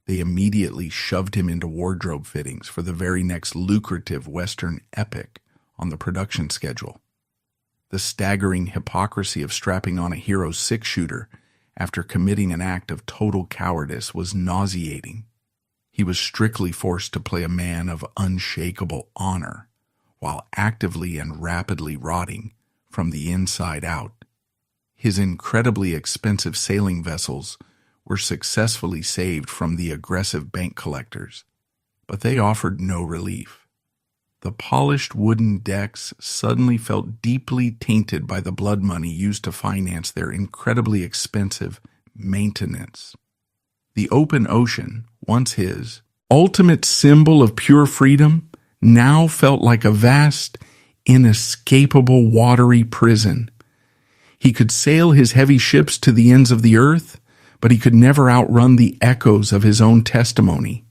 They immediately shoved him into wardrobe fittings for the very next lucrative Western epic on the production schedule. The staggering hypocrisy of strapping on a hero 6-shooter after committing an act of total cowardice was nauseating. He was strictly forced to play a man of unshakable honor while actively and rapidly rotting from the inside out. His incredibly expensive sailing vessels were successfully saved from the aggressive bank collectors, but they offered no relief. The polished wooden decks suddenly felt deeply tainted by the blood money used to finance their incredibly expensive maintenance. The open ocean, once his ultimate symbol of pure freedom, now felt like a vast, inescapable watery prison. He could sail his heavy ships to the ends of the earth, but he could never outrun the echoes of his own testimony.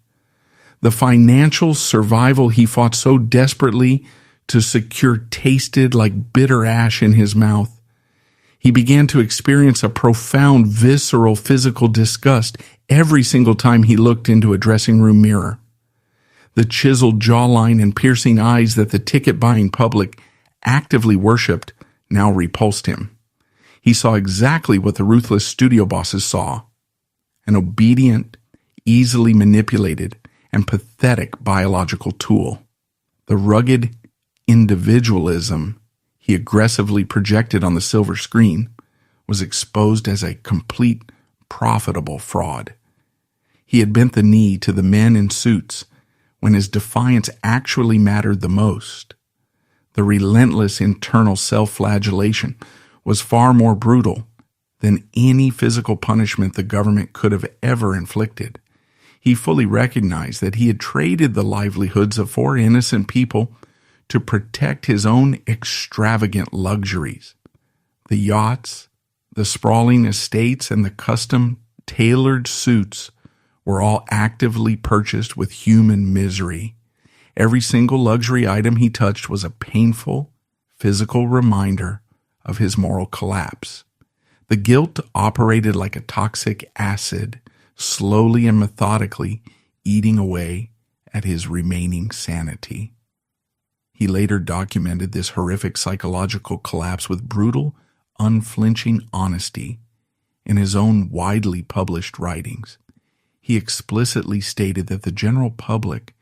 The financial survival he fought so desperately to secure tasted like bitter ash in his mouth. He began to experience a profound, visceral physical disgust every single time he looked into a dressing room mirror. The chiseled jawline and piercing eyes that the ticket-buying public actively worshipped now repulsed him. He saw exactly what the ruthless studio bosses saw: an obedient, easily manipulated, and pathetic biological tool. The rugged individualism he aggressively projected on the silver screen was exposed as a complete, profitable fraud. He had bent the knee to the men in suits when his defiance actually mattered the most. The relentless internal self-flagellation was far more brutal than any physical punishment the government could have ever inflicted. He fully recognized that he had traded the livelihoods of 4 innocent people to protect his own extravagant luxuries. The yachts, the sprawling estates, and the custom-tailored suits were all actively purchased with human misery. Every single luxury item he touched was a painful, physical reminder of his moral collapse. The guilt operated like a toxic acid, slowly and methodically eating away at his remaining sanity. He later documented this horrific psychological collapse with brutal, unflinching honesty in his own widely published writings. He explicitly stated that the general public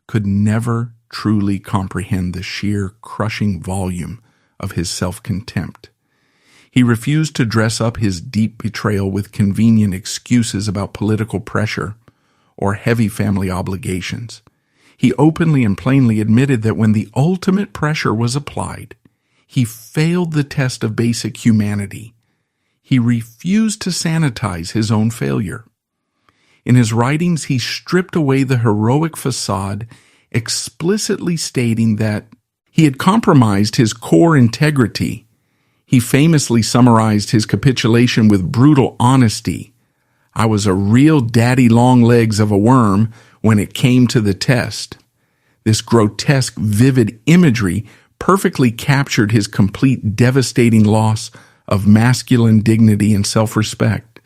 could never truly comprehend the sheer crushing volume of his self-contempt. He refused to dress up his deep betrayal with convenient excuses about political pressure or heavy family obligations. He openly and plainly admitted that when the ultimate pressure was applied, he failed the test of basic humanity. He refused to sanitize his own failure. In his writings, he stripped away the heroic facade, explicitly stating that He had compromised his core integrity. He famously summarized his capitulation with brutal honesty. "I was a real daddy long legs of a worm when it came to the test." This grotesque, vivid imagery perfectly captured his complete devastating loss of masculine dignity and self-respect.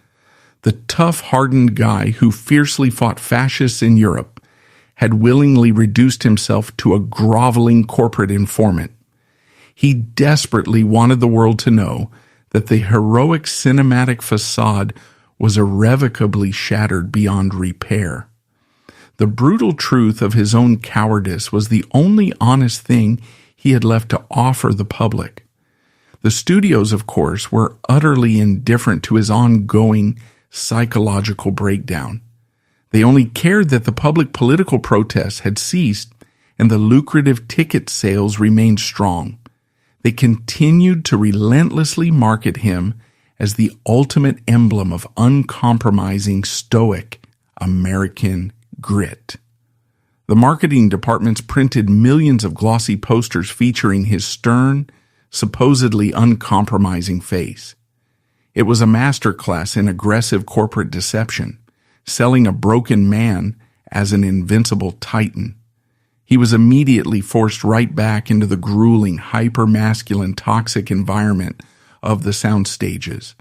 The tough, hardened guy who fiercely fought fascists in Europe had willingly reduced himself to a groveling corporate informant. He desperately wanted the world to know that the heroic cinematic facade was irrevocably shattered beyond repair. The brutal truth of his own cowardice was the only honest thing he had left to offer the public. The studios, of course, were utterly indifferent to his ongoing psychological breakdown. They only cared that the public political protests had ceased and the lucrative ticket sales remained strong. They continued to relentlessly market him as the ultimate emblem of uncompromising, stoic American grit. The marketing departments printed millions of glossy posters featuring his stern, supposedly uncompromising face. It was a masterclass in aggressive corporate deception, selling a broken man as an invincible titan. He was immediately forced right back into the grueling, hyper-masculine, toxic environment of the sound stages.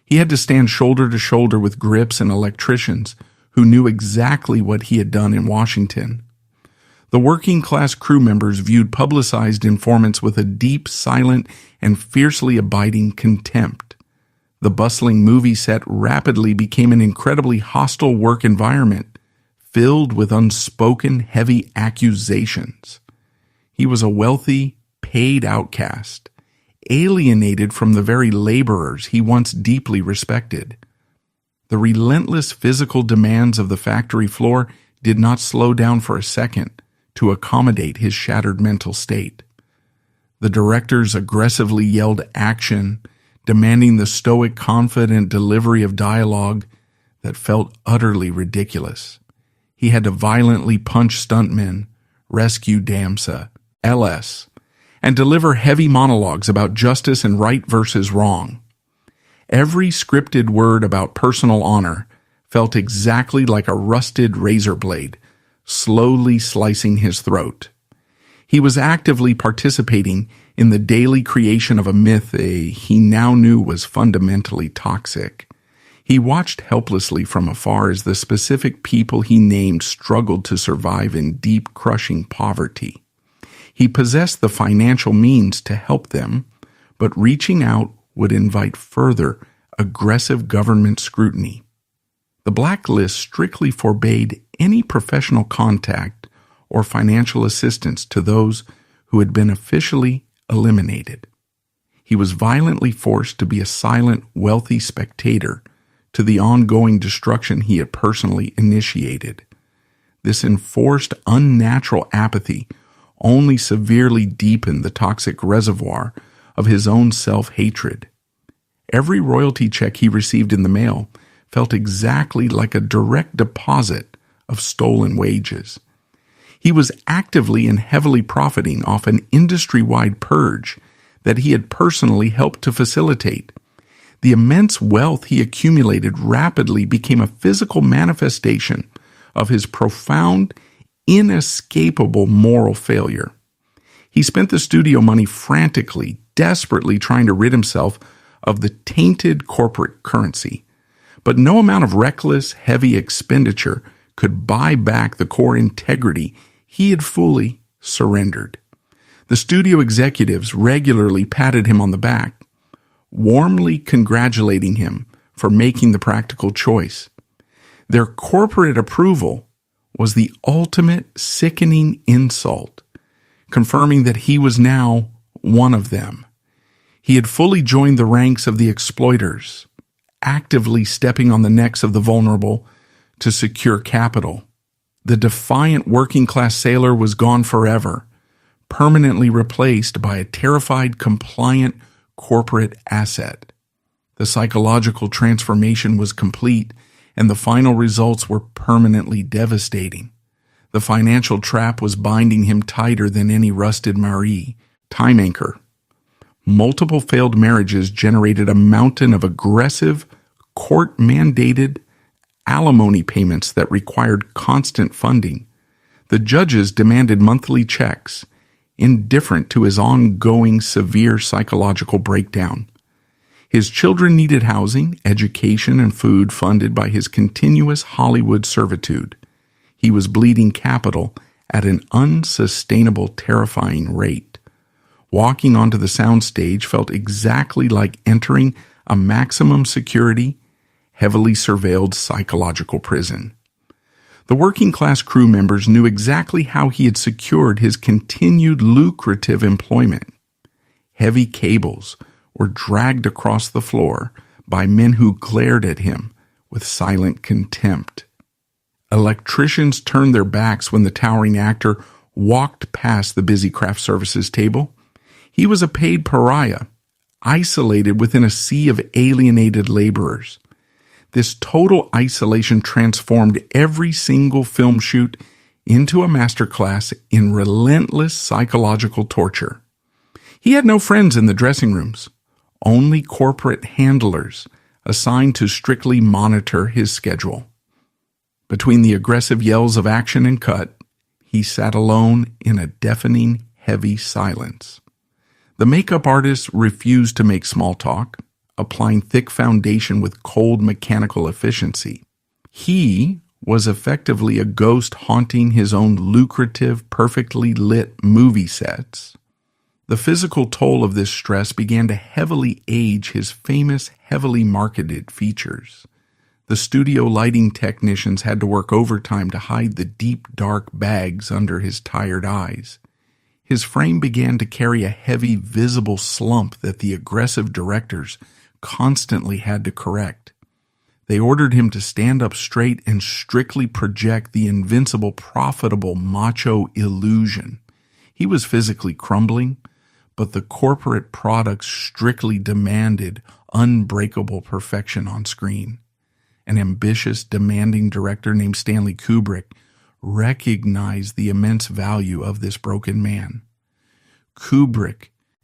He had to stand shoulder to shoulder with grips and electricians who knew exactly what he had done in Washington. The working-class crew members viewed publicized informants with a deep, silent, and fiercely abiding contempt. The bustling movie set rapidly became an incredibly hostile work environment, filled with unspoken, heavy accusations. He was a wealthy, paid outcast, alienated from the very laborers he once deeply respected. The relentless physical demands of the factory floor did not slow down for a second to accommodate his shattered mental state. The directors aggressively yelled action, demanding the stoic, confident delivery of dialogue that felt utterly ridiculous. He had to violently punch stuntmen, rescue Damsa, LS, and deliver heavy monologues about justice and right versus wrong. Every scripted word about personal honor felt exactly like a rusted razor blade, slowly slicing his throat. He was actively participating in the daily creation of a myth he now knew was fundamentally toxic. He watched helplessly from afar as the specific people he named struggled to survive in deep, crushing poverty. He possessed the financial means to help them, but reaching out would invite further aggressive government scrutiny. The blacklist strictly forbade any professional contact or financial assistance to those who had been officially eliminated. He was violently forced to be a silent, wealthy spectator to the ongoing destruction he had personally initiated. This enforced, unnatural apathy only severely deepened the toxic reservoir of his own self-hatred. Every royalty check he received in the mail felt exactly like a direct deposit of stolen wages. He was actively and heavily profiting off an industry-wide purge that he had personally helped to facilitate. The immense wealth he accumulated rapidly became a physical manifestation of his profound, inescapable moral failure. He spent the studio money frantically, desperately trying to rid himself of the tainted corporate currency. But no amount of reckless, heavy expenditure could buy back the core integrity he had fully surrendered. The studio executives regularly patted him on the back, warmly congratulating him for making the practical choice. Their corporate approval was the ultimate sickening insult, confirming that he was now one of them. He had fully joined the ranks of the exploiters, actively stepping on the necks of the vulnerable to secure capital. The defiant working-class sailor was gone forever, permanently replaced by a terrified, compliant corporate asset. The psychological transformation was complete, and the final results were permanently devastating. The financial trap was binding him tighter than any rusted Marie time anchor. Multiple failed marriages generated a mountain of aggressive, court-mandated alimony payments that required constant funding. The judges demanded monthly checks, indifferent to his ongoing severe psychological breakdown. His children needed housing, education, and food funded by his continuous Hollywood servitude. He was bleeding capital at an unsustainable, terrifying rate. Walking onto the soundstage felt exactly like entering a maximum security, heavily surveilled psychological prison. The working-class crew members knew exactly how he had secured his continued lucrative employment. Heavy cables were dragged across the floor by men who glared at him with silent contempt. Electricians turned their backs when the towering actor walked past the busy craft services table. He was a paid pariah, isolated within a sea of alienated laborers. This total isolation transformed every single film shoot into a masterclass in relentless psychological torture. He had no friends in the dressing rooms, only corporate handlers assigned to strictly monitor his schedule. Between the aggressive yells of action and cut, he sat alone in a deafening, heavy silence. The makeup artist refused to make small talk, applying thick foundation with cold mechanical efficiency. He was effectively a ghost haunting his own lucrative, perfectly lit movie sets. The physical toll of this stress began to heavily age his famous, heavily marketed features. The studio lighting technicians had to work overtime to hide the deep, dark bags under his tired eyes. His frame began to carry a heavy, visible slump that the aggressive directors constantly had to correct. They ordered him to stand up straight and strictly project the invincible, profitable macho illusion. He was physically crumbling, but the corporate products strictly demanded unbreakable perfection on screen. An ambitious, demanding director named Stanley Kubrick recognized the immense value of this broken man.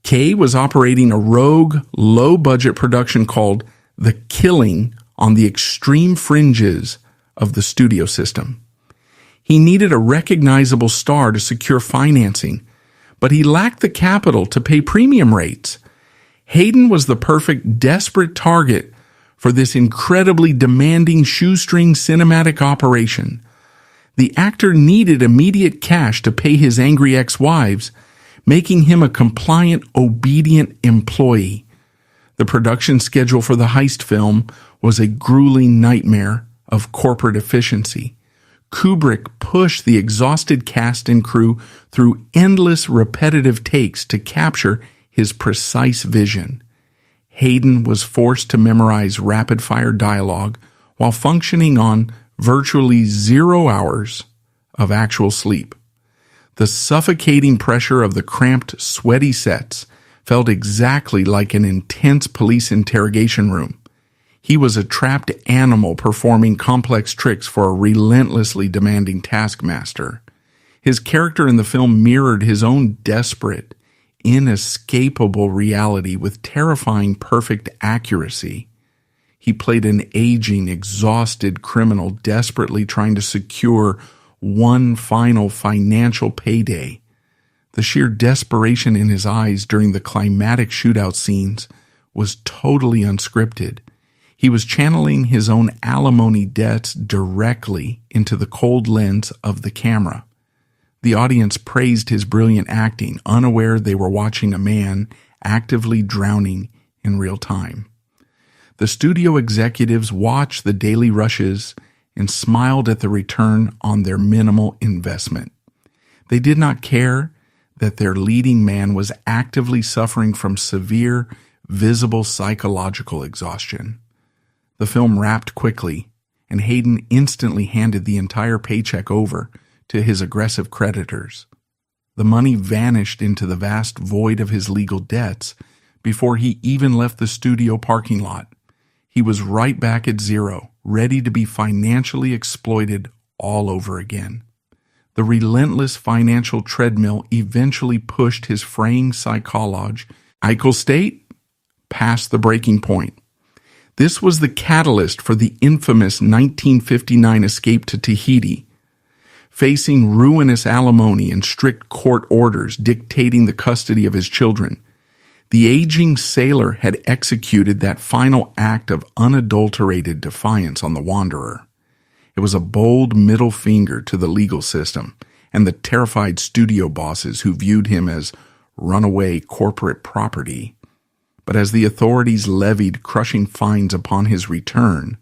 Kay was operating a rogue, low-budget production called The Killing on the extreme fringes of the studio system. He needed a recognizable star to secure financing, but he lacked the capital to pay premium rates. Hayden was the perfect, desperate target for this incredibly demanding shoestring cinematic operation. The actor needed immediate cash to pay his angry ex-wives, making him a compliant, obedient employee. The production schedule for the heist film was a grueling nightmare of corporate efficiency. Kubrick pushed the exhausted cast and crew through endless repetitive takes to capture his precise vision. Hayden was forced to memorize rapid-fire dialogue while functioning on virtually 0 hours of actual sleep. The suffocating pressure of the cramped, sweaty sets felt exactly like an intense police interrogation room. He was a trapped animal performing complex tricks for a relentlessly demanding taskmaster. His character in the film mirrored his own desperate, inescapable reality with terrifying perfect accuracy. He played an aging, exhausted criminal desperately trying to secure one final financial payday. The sheer desperation in his eyes during the climatic shootout scenes was totally unscripted. He was channeling his own alimony debts directly into the cold lens of the camera. The audience praised his brilliant acting, unaware they were watching a man actively drowning in real time. The studio executives watched the daily rushes and smiled at the return on their minimal investment. They did not care that their leading man was actively suffering from severe, visible psychological exhaustion. The film wrapped quickly, and Hayden instantly handed the entire paycheck over to his aggressive creditors. The money vanished into the vast void of his legal debts before he even left the studio parking lot. He was right back at zero, ready to be financially exploited all over again. The relentless financial treadmill eventually pushed his fraying psychological state past the breaking point. This was the catalyst for the infamous 1959 escape to Tahiti. Facing ruinous alimony and strict court orders dictating the custody of his children, the aging sailor had executed that final act of unadulterated defiance on the wanderer. It was a bold middle finger to the legal system and the terrified studio bosses who viewed him as runaway corporate property. But as the authorities levied crushing fines upon his return,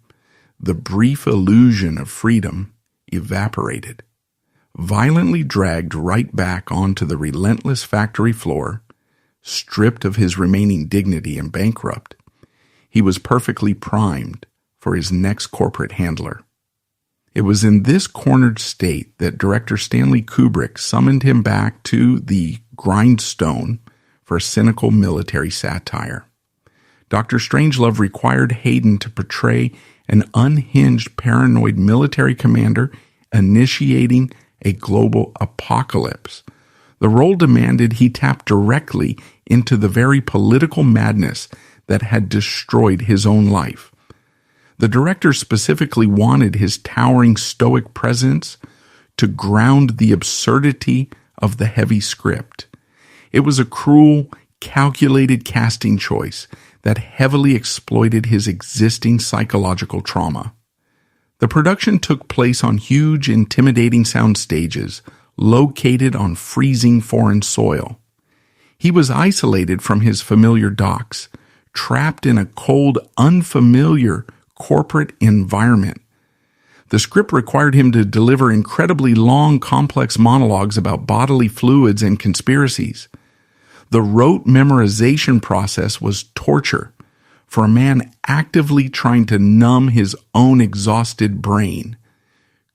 the brief illusion of freedom evaporated. Violently dragged right back onto the relentless factory floor, stripped of his remaining dignity and bankrupt, he was perfectly primed for his next corporate handler. It was in this cornered state that director Stanley Kubrick summoned him back to the grindstone for a cynical military satire. Dr. Strangelove required Hayden to portray an unhinged, paranoid military commander initiating a global apocalypse. The role demanded he tap directly into the very political madness that had destroyed his own life. The director specifically wanted his towering stoic presence to ground the absurdity of the heavy script. It was a cruel, calculated casting choice that heavily exploited his existing psychological trauma. The production took place on huge, intimidating sound stages located on freezing foreign soil. He was isolated from his familiar docks, trapped in a cold, unfamiliar corporate environment. The script required him to deliver incredibly long, complex monologues about bodily fluids and conspiracies. The rote memorization process was torture for a man actively trying to numb his own exhausted brain.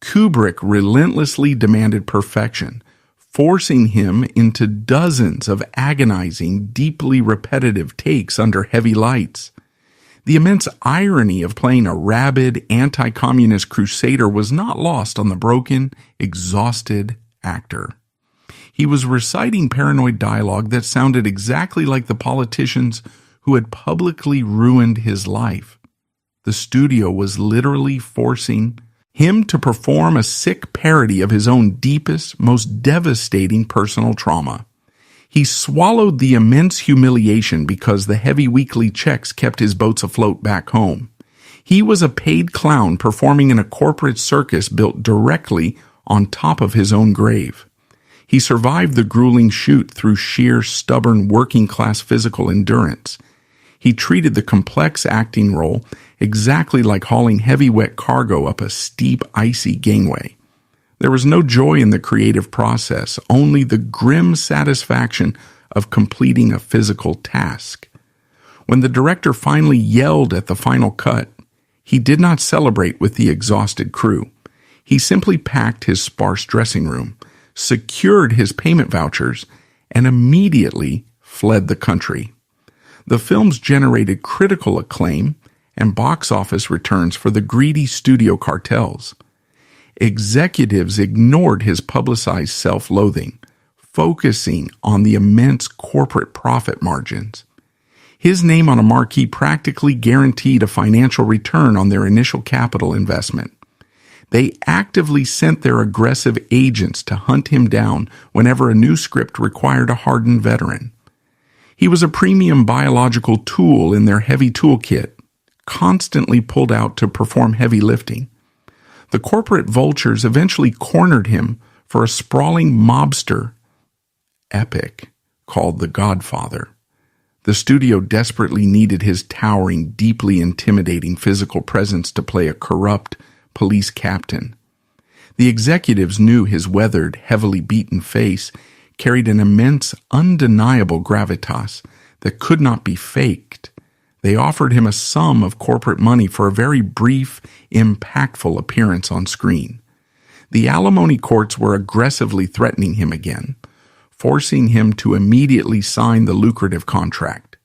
Kubrick relentlessly demanded perfection, forcing him into dozens of agonizing, deeply repetitive takes under heavy lights. The immense irony of playing a rabid, anti-communist crusader was not lost on the broken, exhausted actor. He was reciting paranoid dialogue that sounded exactly like the politicians who had publicly ruined his life. The studio was literally forcing him to perform a sick parody of his own deepest, most devastating personal trauma. He swallowed the immense humiliation because the heavy weekly checks kept his boats afloat back home. He was a paid clown performing in a corporate circus built directly on top of his own grave. He survived the grueling shoot through sheer, stubborn, working-class physical endurance. He treated the complex acting role exactly like hauling heavy wet cargo up a steep, icy gangway. There was no joy in the creative process, only the grim satisfaction of completing a physical task. When the director finally yelled at the final cut, he did not celebrate with the exhausted crew. He simply packed his sparse dressing room, secured his payment vouchers, and immediately fled the country. The films generated critical acclaim and box office returns for the greedy studio cartels. Executives ignored his publicized self-loathing, focusing on the immense corporate profit margins. His name on a marquee practically guaranteed a financial return on their initial capital investment. They actively sent their aggressive agents to hunt him down whenever a new script required a hardened veteran. He was a premium biological tool in their heavy toolkit, constantly pulled out to perform heavy lifting. The corporate vultures eventually cornered him for a sprawling mobster epic called The Godfather. The studio desperately needed his towering, deeply intimidating physical presence to play a corrupt police captain. The executives knew his weathered, heavily beaten face carried an immense, undeniable gravitas that could not be faked. They offered him a sum of corporate money for a very brief, impactful appearance on screen. The alimony courts were aggressively threatening him again, forcing him to immediately sign the lucrative contract.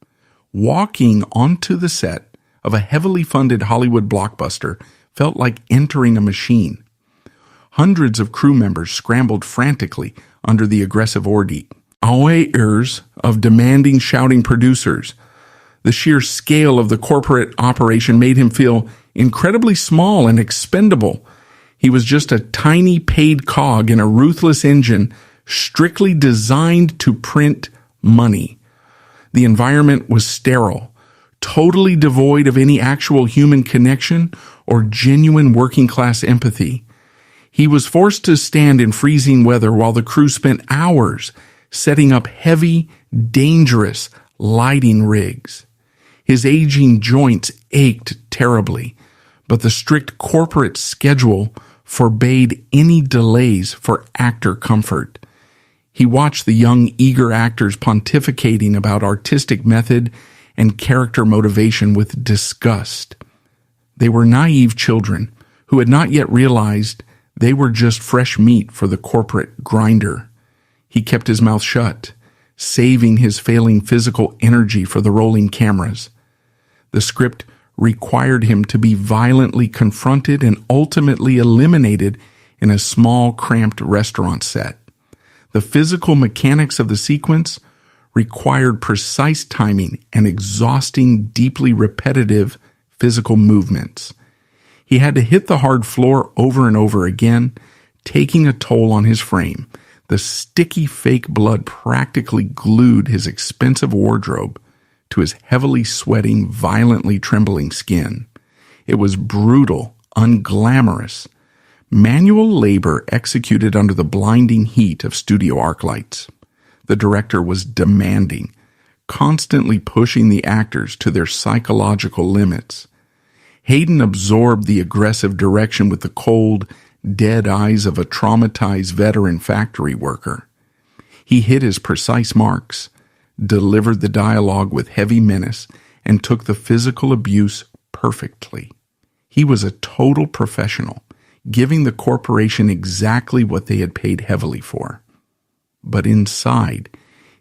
Walking onto the set of a heavily funded Hollywood blockbuster felt like entering a machine. Hundreds of crew members scrambled frantically under the aggressive ordeal. Hours of demanding, shouting producers. The sheer scale of the corporate operation made him feel incredibly small and expendable. He was just a tiny paid cog in a ruthless engine strictly designed to print money. The environment was sterile, totally devoid of any actual human connection or genuine working-class empathy. He was forced to stand in freezing weather while the crew spent hours setting up heavy, dangerous lighting rigs. His aging joints ached terribly, but the strict corporate schedule forbade any delays for actor comfort. He watched the young, eager actors pontificating about artistic method and character motivation with disgust. They were naive children who had not yet realized they were just fresh meat for the corporate grinder. He kept his mouth shut, saving his failing physical energy for the rolling cameras. The script required him to be violently confronted and ultimately eliminated in a small, cramped restaurant set. The physical mechanics of the sequence required precise timing and exhausting, deeply repetitive physical movements. He had to hit the hard floor over and over again, taking a toll on his frame. The sticky fake blood practically glued his expensive wardrobe to his heavily sweating, violently trembling skin. It was brutal, unglamorous. Manual labor executed under the blinding heat of studio arc lights. The director was demanding, constantly pushing the actors to their psychological limits. Hayden absorbed the aggressive direction with the cold, dead eyes of a traumatized veteran factory worker. He hit his precise marks, delivered the dialogue with heavy menace, and took the physical abuse perfectly. He was a total professional, giving the corporation exactly what they had paid heavily for. But inside,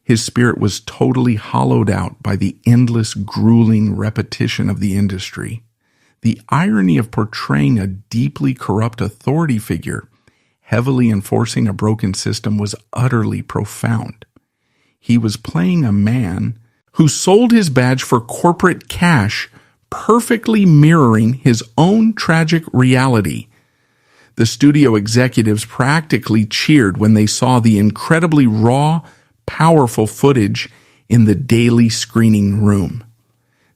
his spirit was totally hollowed out by the endless, grueling repetition of the industry. The irony of portraying a deeply corrupt authority figure, heavily enforcing a broken system, was utterly profound. He was playing a man who sold his badge for corporate cash, perfectly mirroring his own tragic reality. The studio executives practically cheered when they saw the incredibly raw, powerful footage in the daily screening room.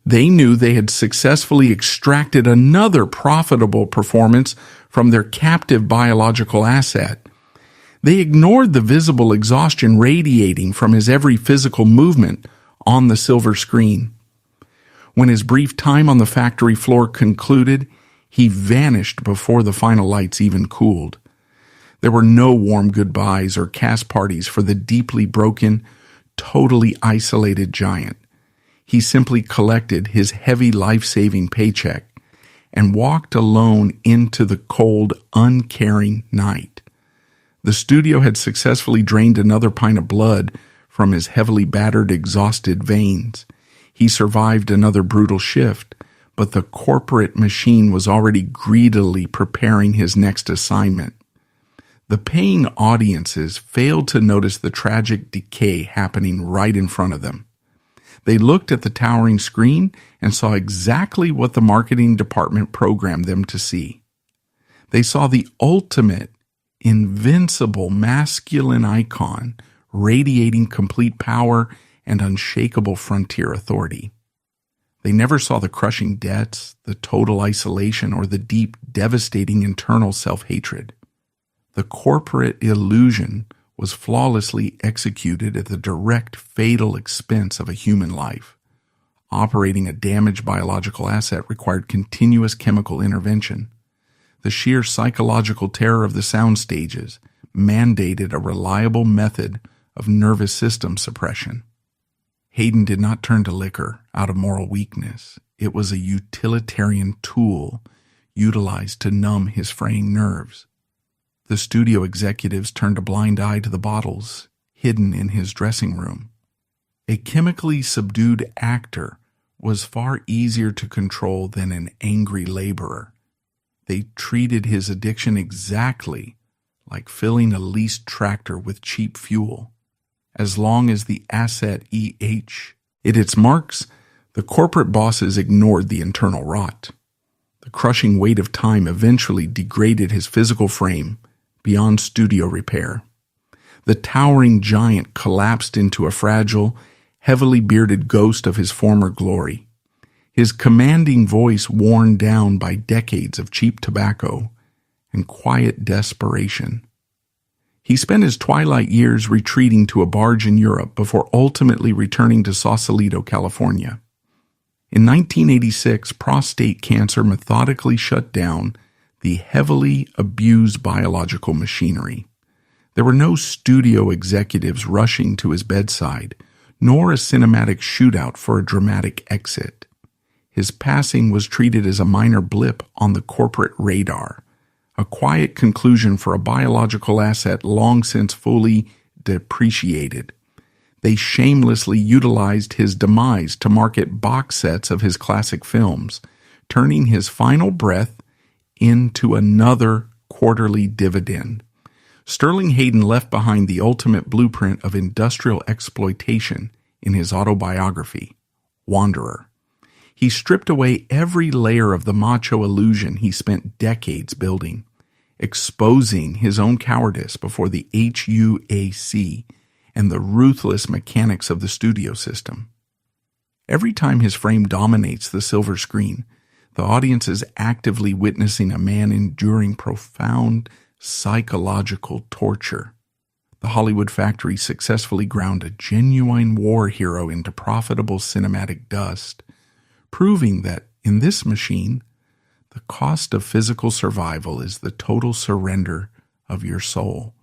They knew they had successfully extracted another profitable performance from their captive biological asset. They ignored the visible exhaustion radiating from his every physical movement on the silver screen. When his brief time on the factory floor concluded, he vanished before the final lights even cooled. There were no warm goodbyes or cast parties for the deeply broken, totally isolated giant. He simply collected his heavy life-saving paycheck and walked alone into the cold, uncaring night. The studio had successfully drained another pint of blood from his heavily battered, exhausted veins. He survived another brutal shift, but the corporate machine was already greedily preparing his next assignment. The paying audiences failed to notice the tragic decay happening right in front of them. They looked at the towering screen and saw exactly what the marketing department programmed them to see. They saw the ultimate, invincible masculine icon radiating complete power and unshakable frontier authority. They never saw the crushing debts, the total isolation, or the deep, devastating internal self-hatred. The corporate illusion was flawlessly executed at the direct, fatal expense of a human life. Operating a damaged biological asset required continuous chemical intervention. The sheer psychological terror of the sound stages mandated a reliable method of nervous system suppression. Hayden did not turn to liquor out of moral weakness. It was a utilitarian tool utilized to numb his fraying nerves. The studio executives turned a blind eye to the bottles hidden in his dressing room. A chemically subdued actor was far easier to control than an angry laborer. They treated his addiction exactly like filling a leased tractor with cheap fuel. As long as the asset EH hit its marks, the corporate bosses ignored the internal rot. The crushing weight of time eventually degraded his physical frame beyond studio repair. The towering giant collapsed into a fragile, heavily bearded ghost of his former glory. His commanding voice worn down by decades of cheap tobacco and quiet desperation. He spent his twilight years retreating to a barge in Europe before ultimately returning to Sausalito, California. In 1986, prostate cancer methodically shut down the heavily abused biological machinery. There were no studio executives rushing to his bedside, nor a cinematic shootout for a dramatic exit. His passing was treated as a minor blip on the corporate radar, a quiet conclusion for a biological asset long since fully depreciated. They shamelessly utilized his demise to market box sets of his classic films, turning his final breath into another quarterly dividend. Sterling Hayden left behind the ultimate blueprint of industrial exploitation in his autobiography, Wanderer. He stripped away every layer of the macho illusion he spent decades building, exposing his own cowardice before the HUAC and the ruthless mechanics of the studio system. Every time his frame dominates the silver screen, the audience is actively witnessing a man enduring profound psychological torture. The Hollywood factory successfully ground a genuine war hero into profitable cinematic dust, proving that in this machine, the cost of physical survival is the total surrender of your soul.